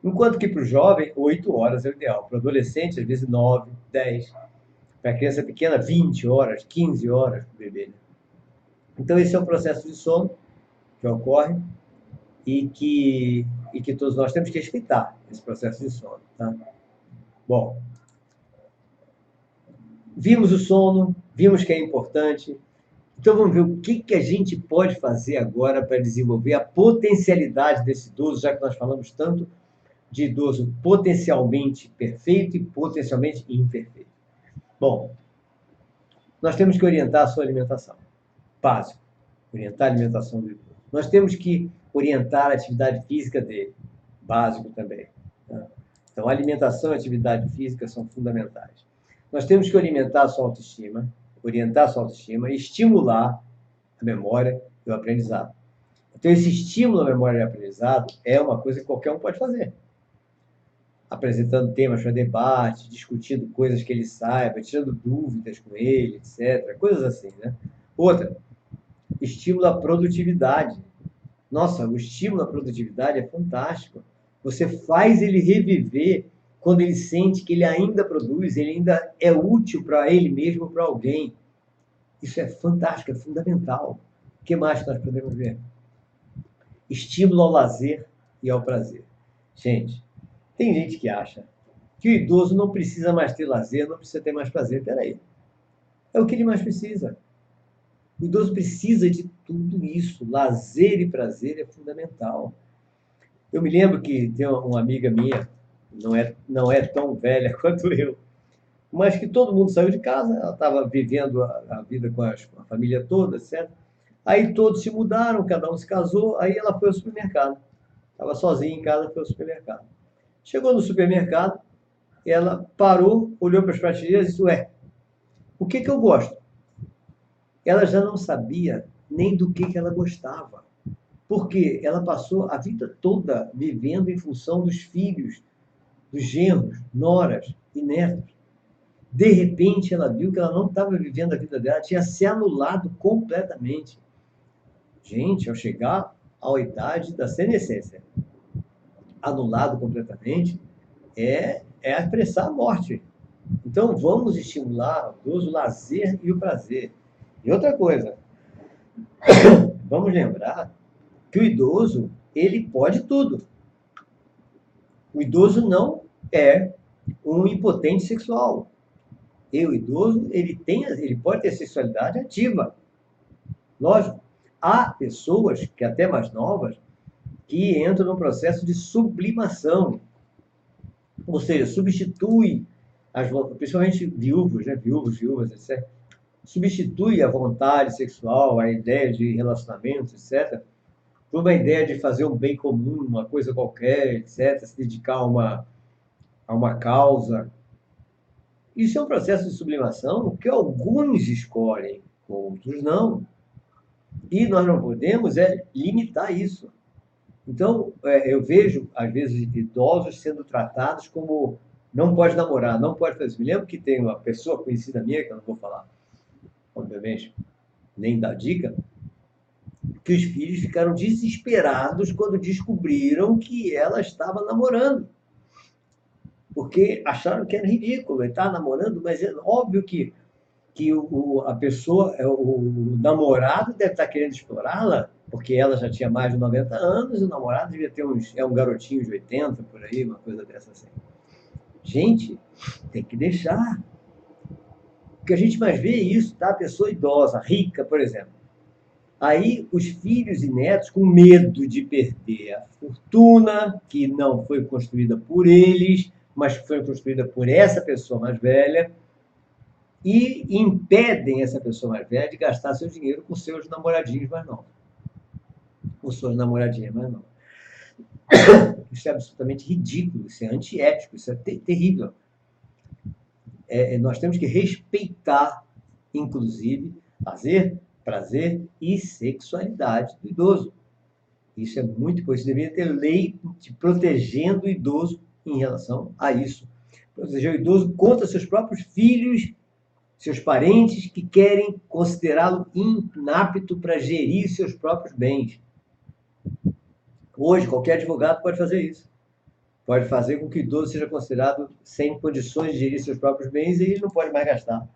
Enquanto que para o jovem, 8 horas é o ideal. Para o adolescente, às vezes 9, 10. Para a criança pequena, 20 horas, 15 horas para o bebê. Né? Então, esse é o processo de sono que ocorre e que todos nós temos que respeitar esse processo de sono. Tá? Bom, vimos o sono, vimos que é importante. Então, vamos ver o que a gente pode fazer agora para desenvolver a potencialidade desse idoso, já que nós falamos tanto de idoso potencialmente perfeito e potencialmente imperfeito. Bom, nós temos que orientar a sua alimentação. Básico. Orientar a alimentação do idoso. Nós temos que orientar a atividade física dele. Básico também. Tá? Então, alimentação e atividade física são fundamentais. Nós temos que alimentar a sua autoestima, orientar a sua autoestima e estimular a memória e o aprendizado. Então, esse estímulo à memória e aprendizado é uma coisa que qualquer um pode fazer. Apresentando temas para debate, discutindo coisas que ele saiba, tirando dúvidas com ele, etc. Coisas assim, né? Outra, estímulo à produtividade. Nossa, o estímulo à produtividade é fantástico. Você faz ele reviver quando ele sente que ele ainda produz, ele ainda é útil para ele mesmo, para alguém. Isso é fantástico, é fundamental. O que mais nós podemos ver? Estímulo ao lazer e ao prazer. Gente, tem gente que acha que o idoso não precisa mais ter lazer, não precisa ter mais prazer. Peraí. É o que ele mais precisa. O idoso precisa de tudo isso. Lazer e prazer é fundamental. Eu me lembro que tem uma amiga minha, não é tão velha quanto eu, mas que todo mundo saiu de casa, ela estava vivendo a vida com a família toda, certo? Aí todos se mudaram, cada um se casou, aí ela foi ao supermercado. Estava sozinha em casa, foi ao supermercado. Chegou no supermercado, ela parou, olhou para as prateleiras e disse, ué, o que eu gosto? Ela já não sabia nem do que ela gostava. Porque ela passou a vida toda vivendo em função dos filhos, dos genros, noras e netos. De repente, ela viu que ela não estava vivendo a vida dela, tinha se anulado completamente. Gente, ao chegar à idade da senescência, anulado completamente, é apressar a morte. Então, vamos estimular o idoso, o lazer e o prazer. E outra coisa, vamos lembrar que o idoso, ele pode tudo. O idoso não é um impotente sexual. E o idoso, ele pode ter sexualidade ativa. Lógico, há pessoas, que até mais novas, que entram num processo de sublimação, ou seja, substitui, principalmente viúvos, né? Viúvas, etc., substitui a vontade sexual, a ideia de relacionamento, etc., por uma ideia de fazer um bem comum, uma coisa qualquer, etc., se dedicar a uma causa. Isso é um processo de sublimação que alguns escolhem, outros não. E nós não podemos limitar isso. Então, eu vejo, às vezes, idosos sendo tratados como não pode namorar, não pode fazer isso. Me lembro que tem uma pessoa conhecida minha, que eu não vou falar, obviamente, nem dar dica, que os filhos ficaram desesperados quando descobriram que ela estava namorando. Porque acharam que era ridículo, ele estava namorando, mas é óbvio que a pessoa, o namorado deve estar querendo explorá-la, porque ela já tinha mais de 90 anos, e o namorado devia ter um garotinho de 80, por aí, uma coisa dessa assim. Gente, tem que deixar. Porque a gente mais vê isso, tá? A pessoa idosa, rica, por exemplo. Aí os filhos e netos com medo de perder a fortuna, que não foi construída por eles, mas foi construída por essa pessoa mais velha, e impedem essa pessoa mais velha de gastar seu dinheiro com seus namoradinhos mais novos. Com suas namoradinhas mais novas. Isso é absolutamente ridículo, isso é antiético, isso é terrível. Nós temos que respeitar, inclusive, lazer, prazer e sexualidade do idoso. Isso é muito importante. Deveria ter lei protegendo o idoso em relação a isso. Proteger o idoso contra seus próprios filhos, seus parentes que querem considerá-lo inapto para gerir seus próprios bens. Hoje, qualquer advogado pode fazer isso. Pode fazer com que o idoso seja considerado sem condições de gerir seus próprios bens e ele não pode mais gastar.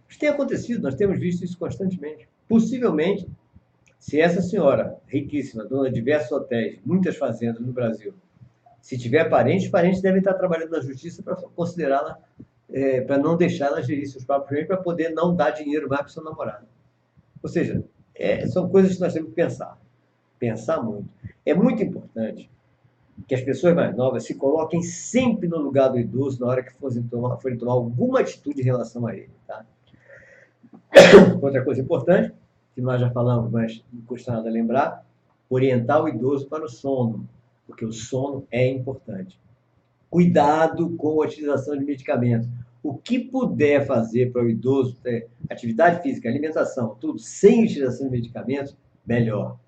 Isso tem acontecido, nós temos visto isso constantemente. Possivelmente, se essa senhora, riquíssima, dona de diversos hotéis, muitas fazendas no Brasil, se tiver parentes, parentes devem estar trabalhando na justiça para considerá-la, para não deixá-la gerir seus próprios bens, para poder não dar dinheiro mais para o seu namorado. Ou seja, são coisas que nós temos que pensar. Pensar muito. É muito importante que as pessoas mais novas se coloquem sempre no lugar do idoso na hora que forem tomar alguma atitude em relação a ele. Tá? Outra coisa importante, que nós já falamos, mas não custa nada lembrar, orientar o idoso para o sono, porque o sono é importante. Cuidado com a utilização de medicamentos. O que puder fazer para o idoso ter atividade física, alimentação, tudo sem utilização de medicamentos, melhor.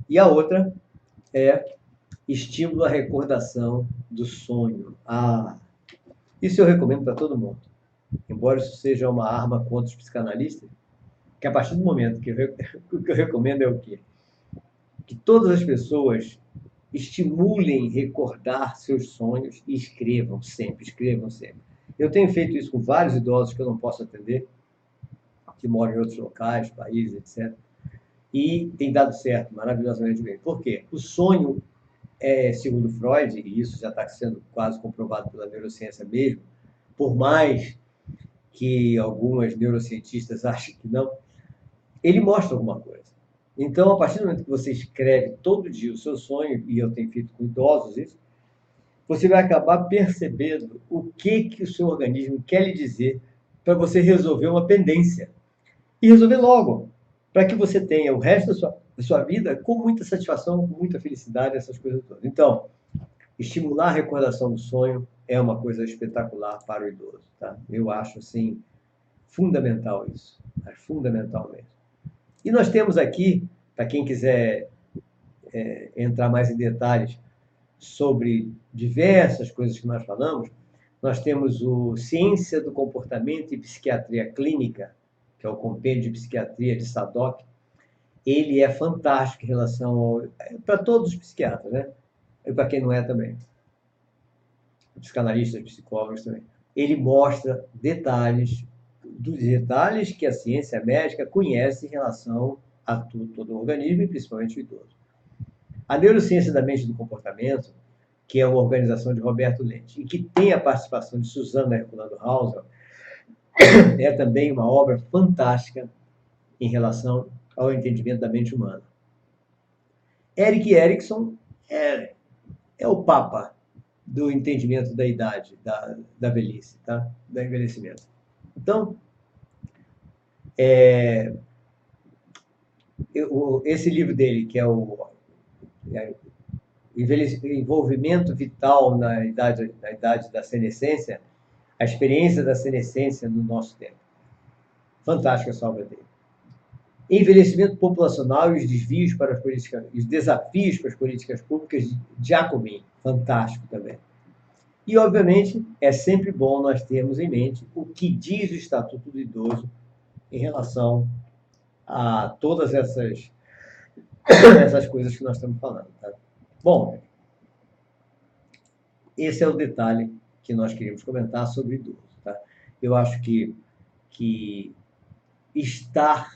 E a outra é estímulo à recordação do sonho. Isso eu recomendo para todo mundo. Embora isso seja uma arma contra os psicanalistas, que a partir do momento que o que eu recomendo é o quê? Que todas as pessoas estimulem recordar seus sonhos e escrevam sempre. Eu tenho feito isso com vários idosos que eu não posso atender, que moram em outros locais, países, etc. E tem dado certo, maravilhosamente bem. Por quê? O sonho segundo Freud, e isso já está sendo quase comprovado pela neurociência mesmo, por mais que algumas neurocientistas achem que não, ele mostra alguma coisa. Então, a partir do momento que você escreve todo dia o seu sonho, e eu tenho feito com idosos isso, você vai acabar percebendo o que o seu organismo quer lhe dizer para você resolver uma pendência. E resolver logo, para que você tenha o resto da sua vida com muita satisfação, com muita felicidade, essas coisas todas. Então, estimular a recordação do sonho é uma coisa espetacular para o idoso. Tá? Eu acho, assim, fundamental isso. É fundamental mesmo. E nós temos aqui, para quem quiser entrar mais em detalhes sobre diversas coisas que nós falamos, nós temos o Ciência do Comportamento e Psiquiatria Clínica, que é o compêndio de psiquiatria de Sadock. Ele é fantástico em relação para todos os psiquiatras, né? E para quem não é também. Psicanalistas, psicólogos também. Ele mostra detalhes que a ciência médica conhece em relação a todo o organismo e principalmente o idoso. A Neurociência da Mente e do Comportamento, que é uma organização de Roberto Lente, e que tem a participação de Susana Herculano Hauser, é também uma obra fantástica em relação ao entendimento da mente humana. Erik Erikson é o papa do entendimento da idade, da velhice, tá? Do envelhecimento. Então, esse livro dele, que é o envolvimento vital na idade da senescência, a experiência da senescência no nosso tempo. Fantástica essa obra dele. Envelhecimento populacional e os desvios para as políticas, os desafios para as políticas públicas de Jacobin. Fantástico também. E, obviamente, é sempre bom nós termos em mente o que diz o Estatuto do Idoso em relação a todas essas coisas que nós estamos falando. Tá? Bom, esse é o detalhe que nós queríamos comentar sobre idoso. Tá? Eu acho que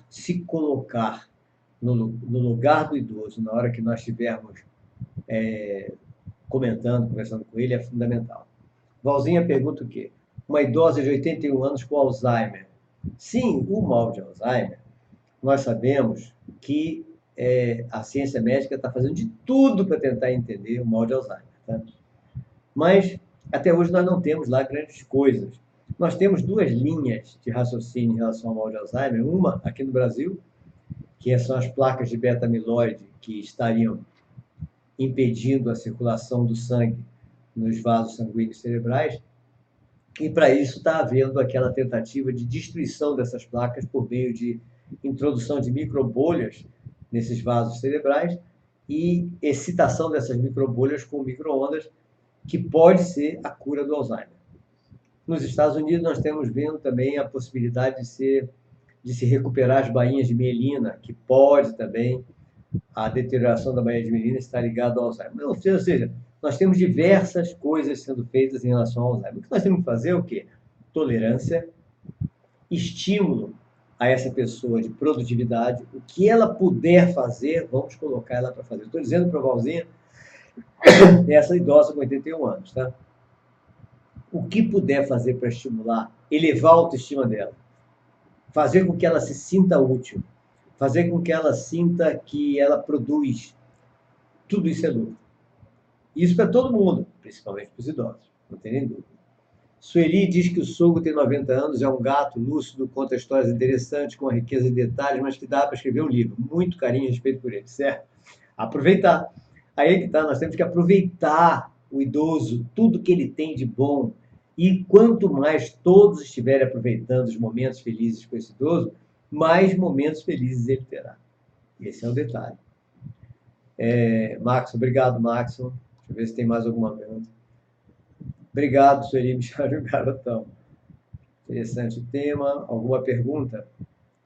se colocar no lugar do idoso na hora que nós estivermos conversando com ele, é fundamental. Valzinha pergunta o quê? Uma idosa de 81 anos com Alzheimer. Sim, o mal de Alzheimer, nós sabemos que a ciência médica está fazendo de tudo para tentar entender o mal de Alzheimer. Tá? Mas, até hoje, nós não temos lá grandes coisas. Nós temos duas linhas de raciocínio em relação ao mal de Alzheimer. Uma, aqui no Brasil, que são as placas de beta-amiloide que estariam impedindo a circulação do sangue nos vasos sanguíneos cerebrais. E, para isso, está havendo aquela tentativa de destruição dessas placas por meio de introdução de microbolhas nesses vasos cerebrais e excitação dessas microbolhas com micro-ondas, que pode ser a cura do Alzheimer. Nos Estados Unidos, nós temos vendo também a possibilidade de se recuperar as bainhas de mielina, que pode também, a deterioração da bainha de mielina estar ligada ao Alzheimer. Ou seja, nós temos diversas coisas sendo feitas em relação ao Alzheimer. O que nós temos que fazer é o quê? Tolerância, estímulo a essa pessoa de produtividade. O que ela puder fazer, vamos colocar ela para fazer. Estou dizendo para a Valzinha, essa idosa com 81 anos, tá? O que puder fazer para estimular, elevar a autoestima dela, fazer com que ela se sinta útil, fazer com que ela sinta que ela produz, tudo isso é lucro. Isso para todo mundo, principalmente para os idosos, não tem nem dúvida. Sueli diz que o sogro tem 90 anos, é um gato lúcido, conta histórias interessantes, com uma riqueza de detalhes, mas que dá para escrever um livro. Muito carinho e respeito por ele, certo? Aproveitar. Aí que tá, nós temos que aproveitar o idoso, tudo que ele tem de bom. E quanto mais todos estiverem aproveitando os momentos felizes com esse idoso, mais momentos felizes ele terá. Esse é o detalhe. Max, obrigado, Max. Deixa eu ver se tem mais alguma pergunta. Obrigado, Sueli Michel Garotão. Interessante o tema. Alguma pergunta?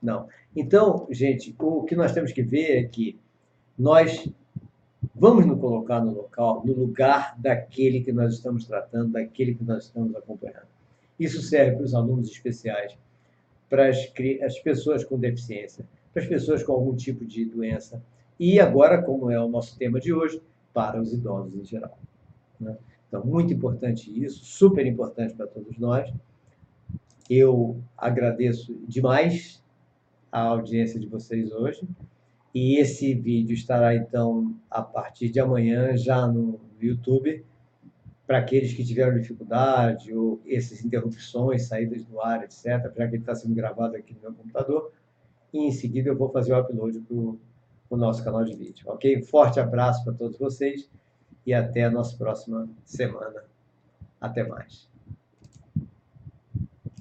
Não. Então, gente, o que nós temos que ver é que nós vamos nos colocar no lugar daquele que nós estamos tratando, daquele que nós estamos acompanhando. Isso serve para os alunos especiais, para as pessoas com deficiência, para as pessoas com algum tipo de doença e agora, como é o nosso tema de hoje, para os idosos em geral. Né? Então, muito importante isso, super importante para todos nós. Eu agradeço demais a audiência de vocês hoje. E esse vídeo estará, então, a partir de amanhã, já no YouTube, para aqueles que tiveram dificuldade ou essas interrupções, saídas do ar, etc., já que ele está sendo gravado aqui no meu computador. E, em seguida, eu vou fazer o upload para o nosso canal de vídeo. Ok? Um forte abraço para todos vocês e até a nossa próxima semana. Até mais.